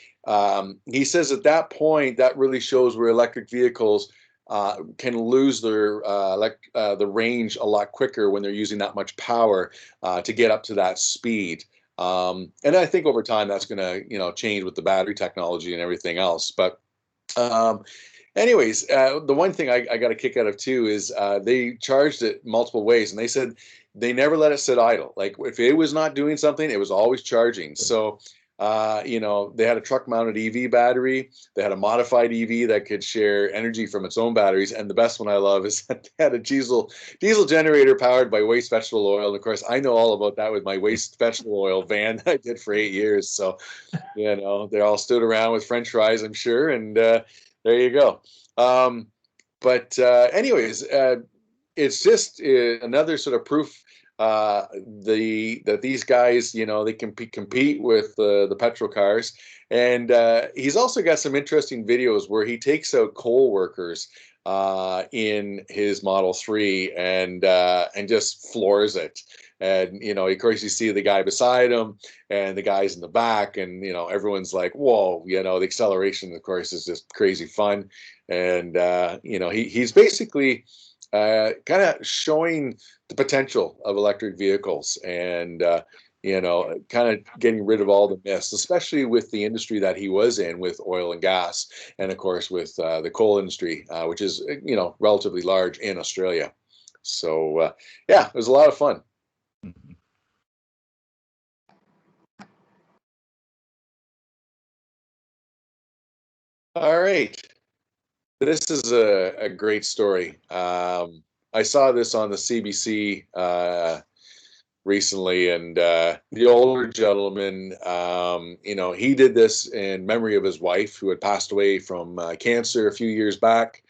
He says at that point that really shows where electric vehicles can lose their the range a lot quicker when they're using that much power to get up to that speed. And I think over time that's going to change with the battery technology and everything else. But anyways, the one thing I got a kick out of too is they charged it multiple ways, and they said they never let it sit idle. Like, if it was not doing something, it was always charging. So they had a truck mounted EV battery, they had a modified EV that could share energy from its own batteries, and the best one I love is that they had a diesel generator powered by waste vegetable oil. And of course I know all about that with my waste vegetable oil van that I did for 8 years. So they all stood around with French fries, I'm sure, and there you go. But anyways, it's just another sort of proof that these guys, they can compete with the petrol cars. And he's also got some interesting videos where he takes out coal workers in his Model 3 and just floors it. And of course you see the guy beside him and the guys in the back, and everyone's like, whoa, the acceleration of course is just crazy fun. And he's basically kind of showing the potential of electric vehicles, and kind of getting rid of all the myths, especially with the industry that he was in with oil and gas, and of course with the coal industry, which is relatively large in Australia. So yeah, it was a lot of fun. All right. This is a great story. I saw this on the CBC recently, and the older gentleman, he did this in memory of his wife who had passed away from cancer a few years back,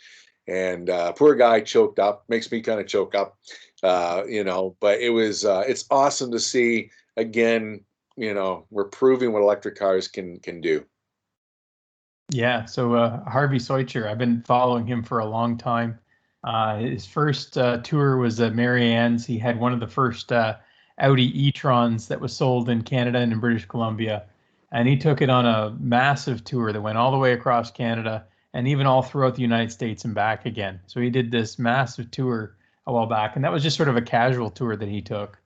and poor guy choked up. Makes me kind of choke up, but it's awesome to see again. We're proving what electric cars can do. Yeah, so Harvey Soicher, I've been following him for a long time. His first tour was at Marianne's. He had one of the first Audi e-trons that was sold in Canada and in British Columbia. And he took it on a massive tour that went all the way across Canada and even all throughout the United States and back again. So he did this massive tour a while back, and that was just sort of a casual tour that he took.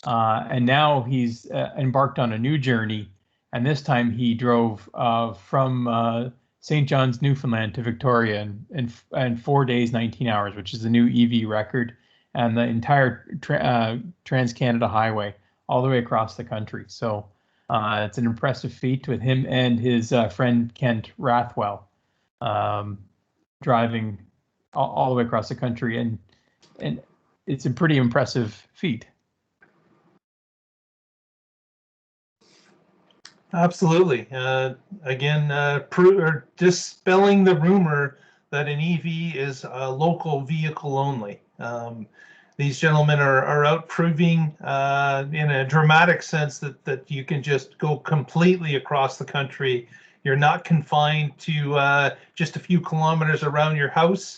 And now he's embarked on a new journey. And this time he drove from St. John's, Newfoundland to Victoria in 4 days, 19 hours, which is the new EV record, and the entire Trans-Canada Highway all the way across the country. So it's an impressive feat with him and his friend Kent Rathwell driving all the way across the country. And it's a pretty impressive feat. Absolutely. Again, dispelling the rumor that an EV is a local vehicle only. These gentlemen are out proving in a dramatic sense that you can just go completely across the country. You're not confined to just a few kilometers around your house.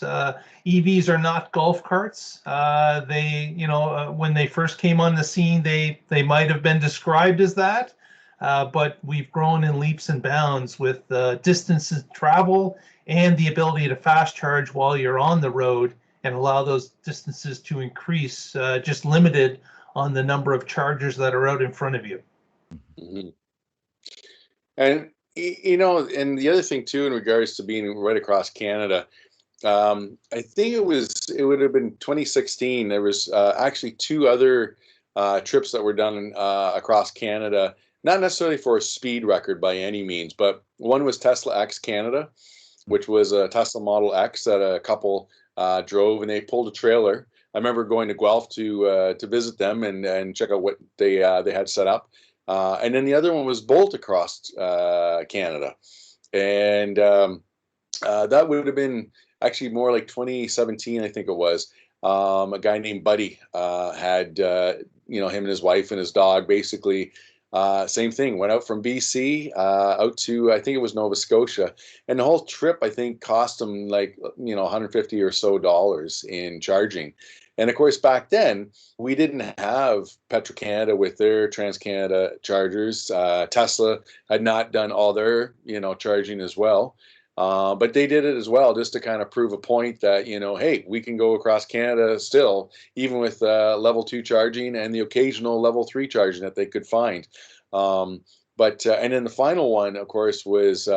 EVs are not golf carts. When they first came on the scene, they might have been described as that. but we've grown in leaps and bounds with distances travel and the ability to fast charge while you're on the road and allow those distances to increase, just limited on the number of chargers that are out in front of you. Mm-hmm. And, you know, and the other thing too, in regards to being right across Canada, I think it would have been 2016. There was actually two other trips that were done across Canada, not necessarily for a speed record by any means, but one was Tesla X Canada, which was a Tesla Model X that a couple drove, and they pulled a trailer. I remember going to Guelph to visit them and check out what they had set up. And then the other one was Bolt across Canada, and that would have been actually more like 2017, I think it was. A guy named Buddy had, you know, him and his wife and his dog, basically same thing, went out from BC out to, I think it was Nova Scotia, and the whole trip I think cost them like, you know, $150 or so in charging. And of course, back then we didn't have Petro-Canada with their Trans-Canada chargers. Tesla had not done all their, you know, charging as well. But they did it as well, just to kind of prove a point that, you know, hey, we can go across Canada still, even with level 2 charging and the occasional level 3 charging that they could find. And then the final one, of course, was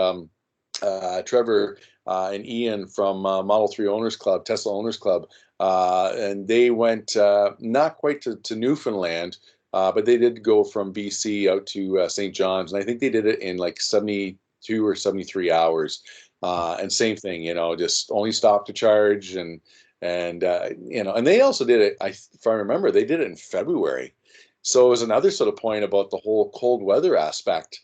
Trevor and Ian from Model 3 Owners Club, Tesla Owners Club. And they went not quite to Newfoundland, but they did go from BC out to St. John's. And I think they did it in like 72 or 73 hours. And same thing, you know, just only stopped to charge and you know, and they also did it, if I remember, they did it in February. So it was another sort of point about the whole cold weather aspect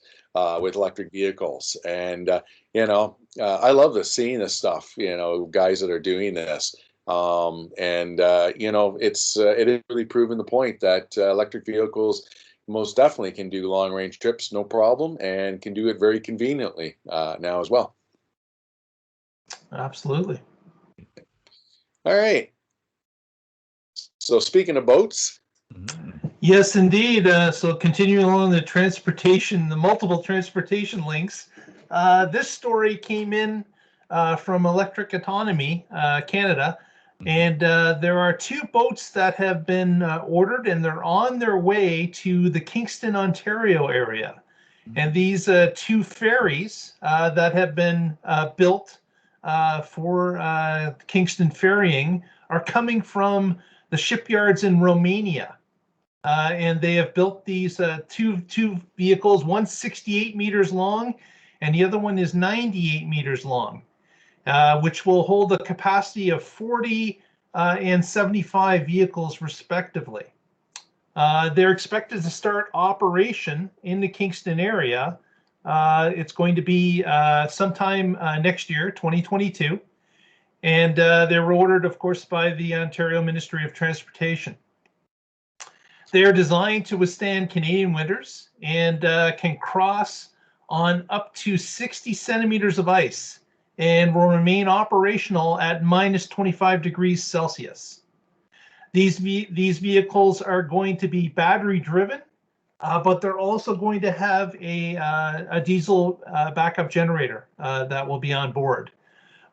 with electric vehicles. And, you know, I love seeing this stuff, you know, guys that are doing this. You know, it is really proven the point that electric vehicles most definitely can do long range trips, no problem, and can do it very conveniently now as well. Absolutely. All right. So speaking of boats. Yes, indeed. So continuing along the multiple transportation links, this story came in from Electric Autonomy Canada, and there are two boats that have been ordered, and they're on their way to the Kingston, Ontario area. And these two ferries that have been built for Kingston ferrying are coming from the shipyards in Romania. And they have built these two vehicles, one's 68 meters long and the other one is 98 meters long, which will hold a capacity of 40 and 75 vehicles respectively. They're expected to start operation in the Kingston area. It's going to be sometime next year, 2022. And they were ordered, of course, by the Ontario Ministry of Transportation. They are designed to withstand Canadian winters and can cross on up to 60 centimeters of ice and will remain operational at minus 25 degrees Celsius. These vehicles are going to be battery driven, but they're also going to have a diesel backup generator that will be on board.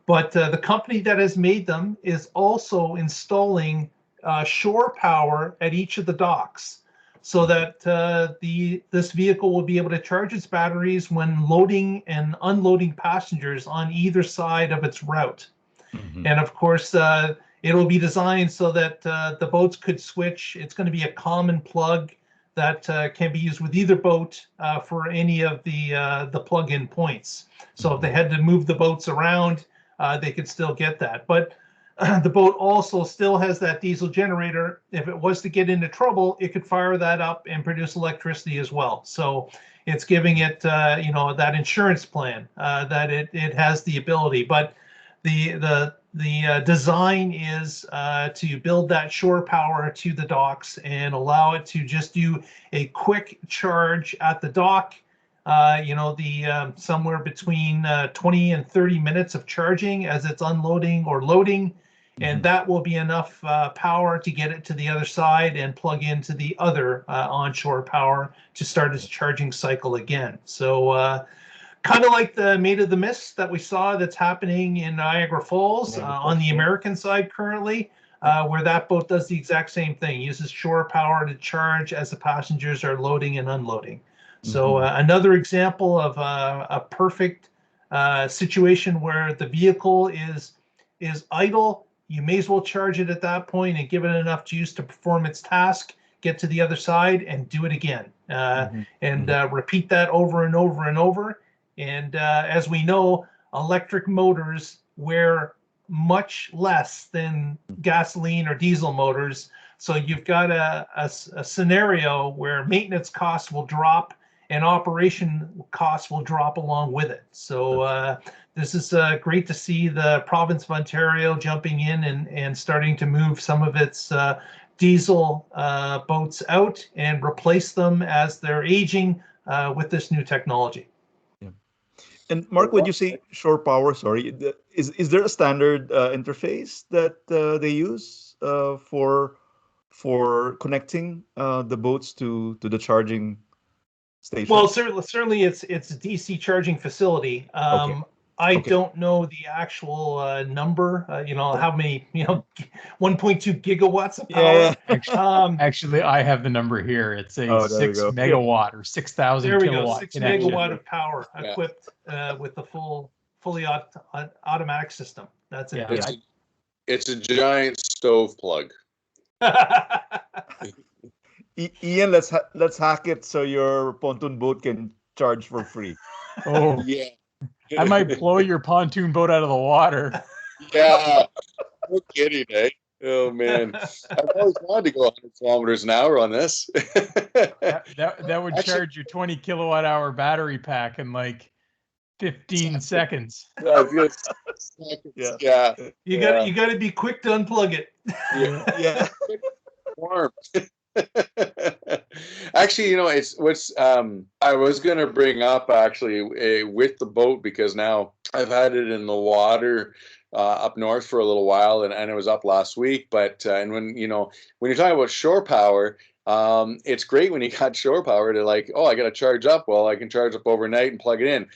But the company that has made them is also installing shore power at each of the docks, so that this vehicle will be able to charge its batteries when loading and unloading passengers on either side of its route. And of course, it will be designed so that the boats could switch. It's going to be a common plug that can be used with either boat for any of the plug-in points. So if they had to move the boats around, they could still get that. But the boat also still has that diesel generator. If it was to get into trouble, it could fire that up and produce electricity as well. So it's giving it, you know, that insurance plan that it has the ability. But the design is to build that shore power to the docks and allow it to just do a quick charge at the dock. You know, somewhere between 20 and 30 minutes of charging as it's unloading or loading, and that will be enough power to get it to the other side and plug into the other onshore power to start its charging cycle again. So kind of like the Maid of the Mist that we saw that's happening in Niagara Falls on the American side currently, where that boat does the exact same thing, uses shore power to charge as the passengers are loading and unloading. So another example of a perfect situation where the vehicle is idle. You may as well charge it at that point and give it enough juice to perform its task, get to the other side, and do it again. And repeat that over and over and over. And as we know, electric motors wear much less than gasoline or diesel motors. So you've got a scenario where maintenance costs will drop and operation costs will drop along with it. So this is great to see the province of Ontario jumping in and starting to move some of its diesel boats out and replace them as they're aging with this new technology. Yeah. And Mark, when you say shore power, sorry, is there a standard interface that they use for connecting the boats to the charging station? Well, certainly it's a DC charging facility. I don't know the actual number, how many, 1.2 gigawatts of power. Actually, I have the number here. It's a 6 megawatt or 6,000 there we kilowatt go, 6 connection. megawatt of power equipped with the fully automatic system. That's it. Yeah. It's a giant stove plug. Ian, let's hack it so your pontoon boat can charge for free. Oh yeah. I might blow your pontoon boat out of the water. Yeah. No kidding, eh? Oh man. I've always wanted to go 100 kilometers an hour on this. that would charge your 20 kilowatt hour battery pack in like 15 seconds. Yeah. You got to be quick to unplug it. Yeah. Warm. Actually, it's what's I was going to bring up actually with the boat, because now I've had it in the water up north for a little while, and it was up last week. But and when you're talking about shore power, it's great when you got shore power to I got to charge up. Well, I can charge up overnight and plug it in.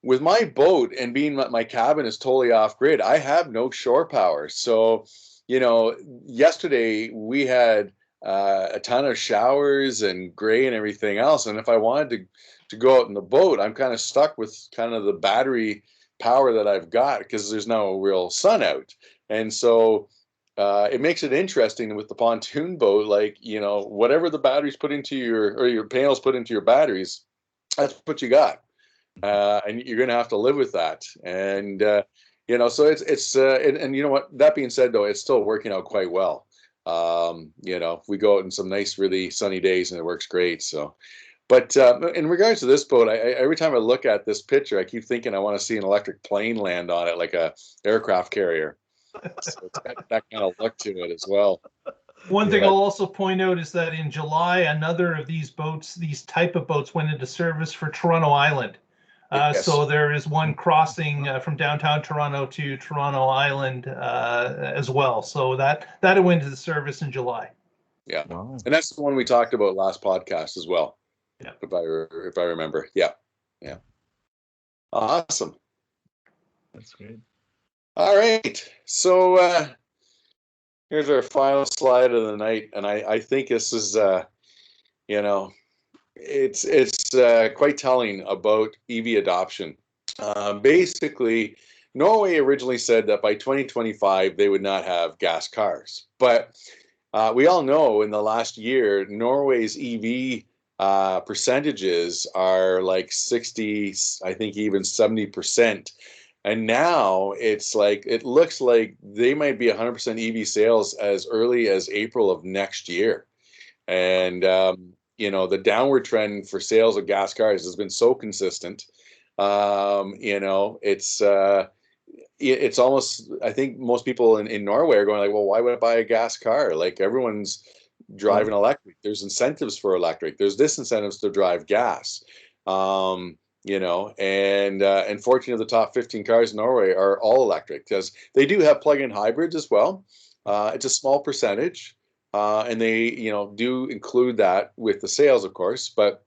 With my boat and being my cabin is totally off grid, I have no shore power. So, yesterday we had a ton of showers and gray and everything else. And if I wanted to go out in the boat, I'm kind of stuck with kind of the battery power that I've got, because there's no real sun out. And so it makes it interesting with the pontoon boat, whatever the batteries put into your panels put into your batteries, that's what you got. And you're going to have to live with that. And, so it's and you know what, that being said, though, it's still working out quite well. We go out in some nice, really sunny days and it works great. So, but in regards to this boat, every time I look at this picture, I keep thinking I want to see an electric plane land on it, like a aircraft carrier. So it's got that kind of look to it as well. One thing I'll also point out is that in July, another of these type of boats went into service for Toronto Island. Yes. So there is one crossing from downtown Toronto to Toronto Island as well. So that went into service in July. Yeah, wow. And that's the one we talked about last podcast as well. Yeah, if I remember. Yeah. Awesome. That's great. All right. So here's our final slide of the night, and I think this is it's quite telling about Evie adoption. Basically, Norway originally said that by 2025 they would not have gas cars, but we all know in the last year Norway's EV percentages are like 60, I think even 70%, and now it looks like they might be 100% EV sales as early as April of next year. And the downward trend for sales of gas cars has been so consistent. It's almost, I think most people in Norway are going well, why would I buy a gas car? Like, everyone's driving electric. There's incentives for electric. There's disincentives to drive gas. you know, and 14 of the top 15 cars in Norway are all electric, because they do have plug-in hybrids as well. It's a small percentage, and they, you know, do include that with the sales, of course, but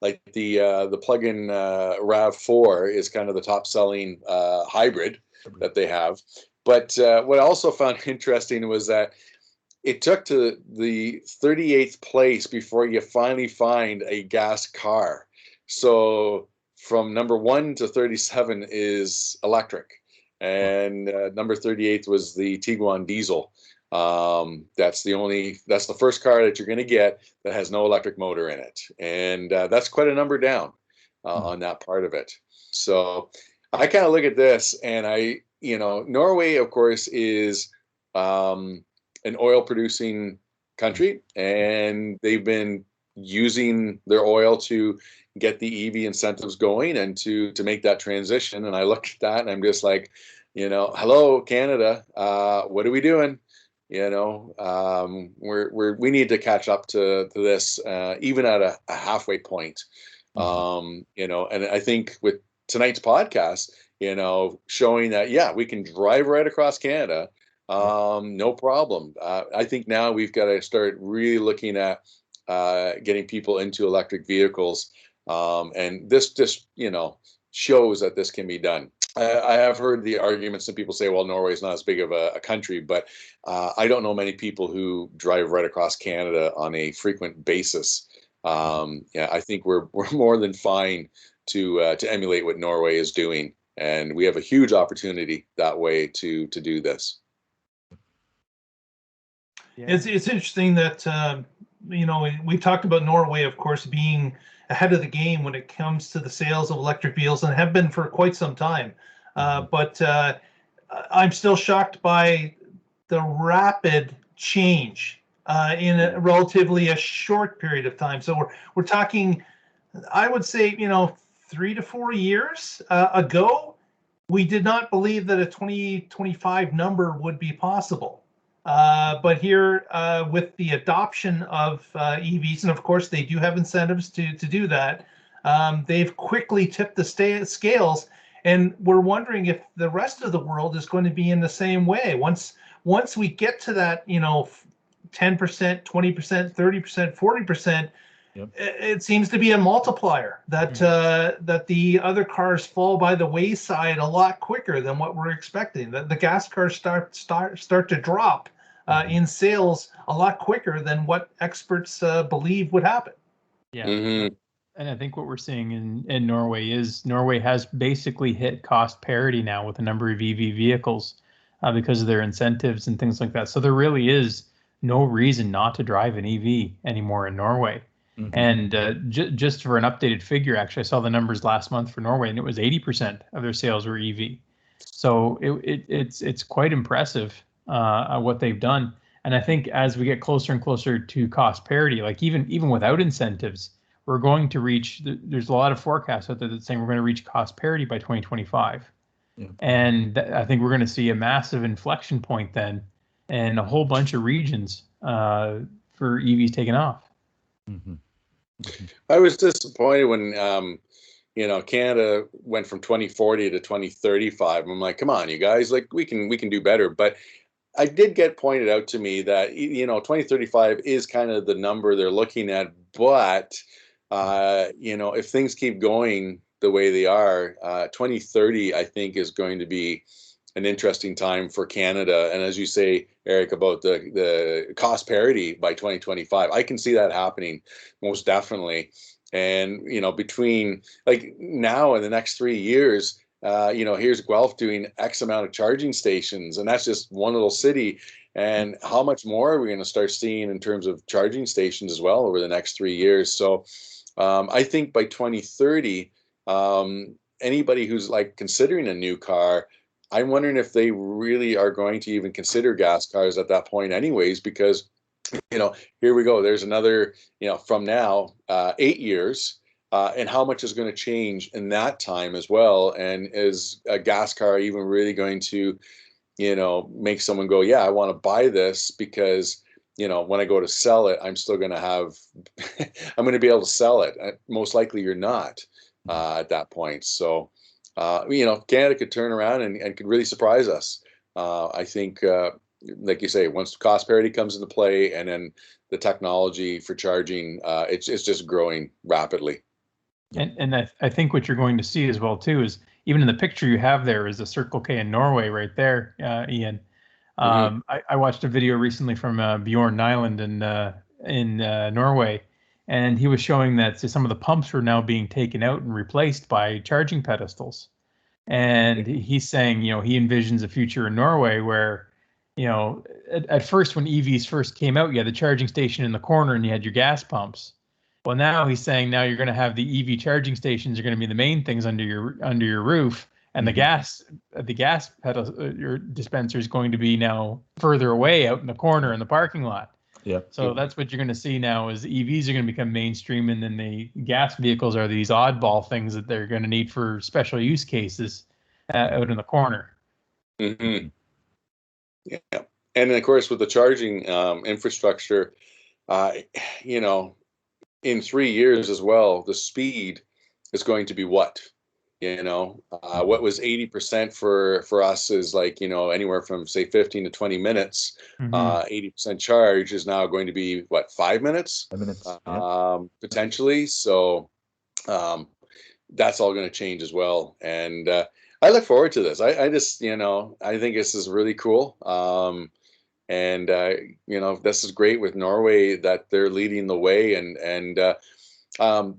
like the plug-in RAV4 is kind of the top-selling hybrid that they have. But what I also found interesting was that it took to the 38th place before you finally find a gas car. So from number 1 to 37 is electric, and number 38 was the Tiguan diesel. That's the first car that you're going to get that has no electric motor in it, and that's quite a number down on that part of it. So I kind of look at this, and Norway, of course, is an oil producing country, and they've been using their oil to get the EV incentives going and to make that transition. And I look at that and I'm just like, hello, Canada, what are we doing? We need to catch up to this, even at a halfway point. And I think with tonight's podcast, showing that, yeah, we can drive right across Canada, no problem. I think now we've got to start really looking at getting people into electric vehicles. And this just, shows that this can be done. I have heard the arguments that people say, well, Norway is not as big of a country, but I don't know many people who drive right across Canada on a frequent basis. I think we're more than fine to emulate what Norway is doing, and we have a huge opportunity that way to do this. Yeah. It's interesting that we talked about Norway, of course, being ahead of the game when it comes to the sales of electric vehicles, and have been for quite some time. But I'm still shocked by the rapid change in a relatively short period of time. So we're talking, I would say, 3 to 4 years ago, we did not believe that a 2025 number would be possible. But here, with the adoption of EVs, and of course they do have incentives to do that, they've quickly tipped the scales, and we're wondering if the rest of the world is going to be in the same way. Once we get to that, 10%, 20%, 30%, 40%, it seems to be a multiplier that that the other cars fall by the wayside a lot quicker than what we're expecting. The gas cars start to drop in sales a lot quicker than what experts believe would happen. Yeah. Mm-hmm. And I think what we're seeing in Norway is Norway has basically hit cost parity now with a number of EV vehicles because of their incentives and things like that. So there really is no reason not to drive an EV anymore in Norway. Mm-hmm. And just for an updated figure, actually, I saw the numbers last month for Norway, and it was 80% of their sales were EV. So it's quite impressive what they've done. And I think as we get closer and closer to cost parity, like even without incentives, we're going to reach, there's a lot of forecasts out there that saying we're going to reach cost parity by 2025. Yeah. And I think we're going to see a massive inflection point then in a whole bunch of regions for EVs taking off. Mm-hmm. I was disappointed when, Canada went from 2040 to 2035. I'm like, come on, you guys, like we can do better. But I did get pointed out to me that, 2035 is kind of the number they're looking at. But, if things keep going the way they are, 2030, I think, is going to be an interesting time for Canada. And as you say, Eric, about the cost parity by 2025, I can see that happening most definitely. And, between like now and the next 3 years, here's Guelph doing X amount of charging stations, and that's just one little city. And how much more are we going to start seeing in terms of charging stations as well over the next 3 years? So I think by 2030, anybody who's like considering a new car, I'm wondering if they really are going to even consider gas cars at that point anyways, because, here we go. There's another, from now, 8 years. And how much is going to change in that time as well? And is a gas car even really going to, make someone go, yeah, I want to buy this because, when I go to sell it, I'm still going to have, I'm going to be able to sell it. Most likely you're not. at that point. So, Canada could turn around and could really surprise us. I think, like you say, once cost parity comes into play, and then the technology for charging, it's just growing rapidly. And I think what you're going to see as well too is, even in the picture you have there, is a Circle K in Norway right there, Ian. I watched a video recently from Bjorn Nyland in Norway, and he was showing that some of the pumps are now being taken out and replaced by charging pedestals. And he's saying, he envisions a future in Norway where, at first when EVs first came out, you had the charging station in the corner and you had your gas pumps. Well, now he's saying now you're going to have the EV charging stations are going to be the main things under your roof, and the gas pedal your dispenser is going to be now further away out in the corner in the parking lot. Yeah. So that's what you're going to see now, is EVs are going to become mainstream, and then the gas vehicles are these oddball things that they're going to need for special use cases out in the corner. Mm-hmm. Yeah, and of course with the charging infrastructure, in 3 years as well, the speed is going to be what? What was 80% for us is like, anywhere from say 15 to 20 minutes. 80% charge is now going to be what, 5 minutes? 5 minutes, potentially. So that's all going to change as well. And I look forward to this. I just, I think this is really cool. And this is great with Norway that they're leading the way, and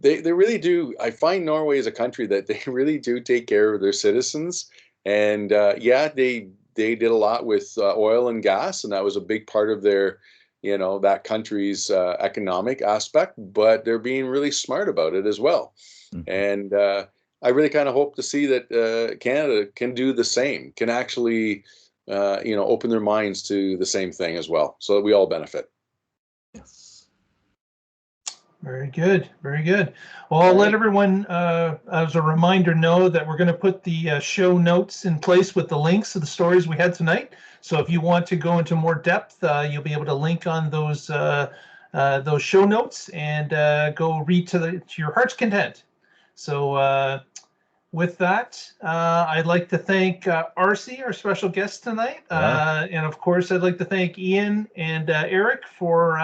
they really do. I find Norway is a country that they really do take care of their citizens, and they did a lot with oil and gas, and that was a big part of their, that country's economic aspect. But they're being really smart about it as well, and I really kind of hope to see that Canada can do the same, can actually. Open their minds to the same thing as well, so that we all benefit. Yes. Very good. Very good. Well, I'll let everyone, as a reminder, know that we're going to put the show notes in place with the links to the stories we had tonight. So if you want to go into more depth, you'll be able to link on those show notes and go read to your heart's content. So with that, I'd like to thank RC, our special guest tonight. And of course, I'd like to thank Ian and Eric for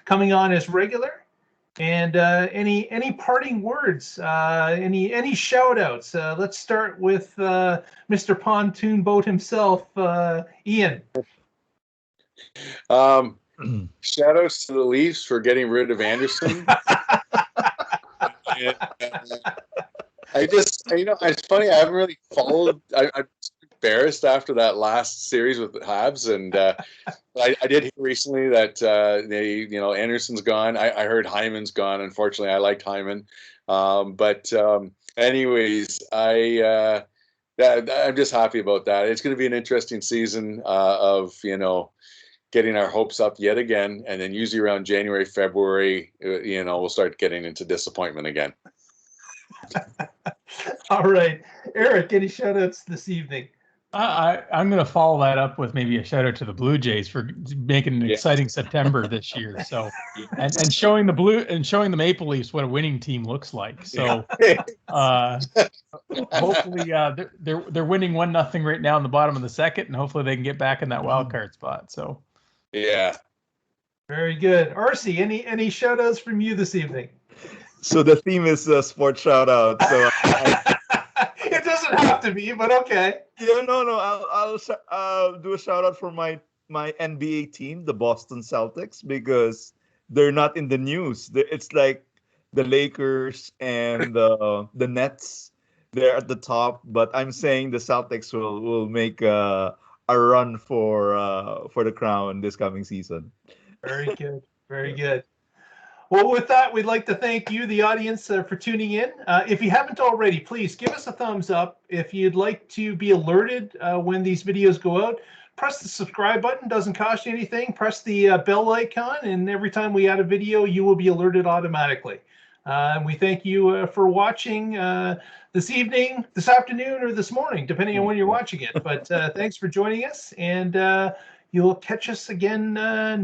coming on as regular. And any parting words, any shout outs? Let's start with Mr. Pontoon Boat himself, Ian. Shout outs to the Leafs for getting rid of Anderson. I just, it's funny. I haven't really followed. I'm embarrassed after that last series with the Habs, and I did hear recently that Anderson's gone. I heard Hyman's gone. Unfortunately, I liked Hyman, but anyways, I'm just happy about that. It's going to be an interesting season of getting our hopes up yet again, and then usually around January, February, we'll start getting into disappointment again. All right, Eric, any shout outs this evening? I'm going to follow that up with maybe a shout out to the Blue Jays for making an exciting September this year. So, and showing the Maple Leafs what a winning team looks like. So, hopefully, they're winning 1-0 right now in the bottom of the second, and hopefully they can get back in that wild card spot. So, yeah, very good. RC, any shout outs from you this evening? So the theme is sports shout out. So it doesn't have to be, but okay. Yeah, no. I'll do a shout out for my NBA team, the Boston Celtics, because they're not in the news. It's like the Lakers and the Nets. They're at the top, but I'm saying the Celtics will make a run for the crown this coming season. Very good. Very good. Well, with that, we'd like to thank you, the audience, for tuning in. If you haven't already, please give us a thumbs up. If you'd like to be alerted when these videos go out, press the subscribe button. Doesn't cost you anything. Press the bell icon, and every time we add a video, you will be alerted automatically. And we thank you for watching this evening, this afternoon, or this morning, depending on when you're watching it. But thanks for joining us, and you'll catch us again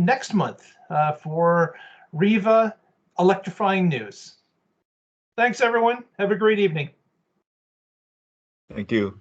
next month for WREVA Electrifying News. Thanks, everyone. Have a great evening. Thank you.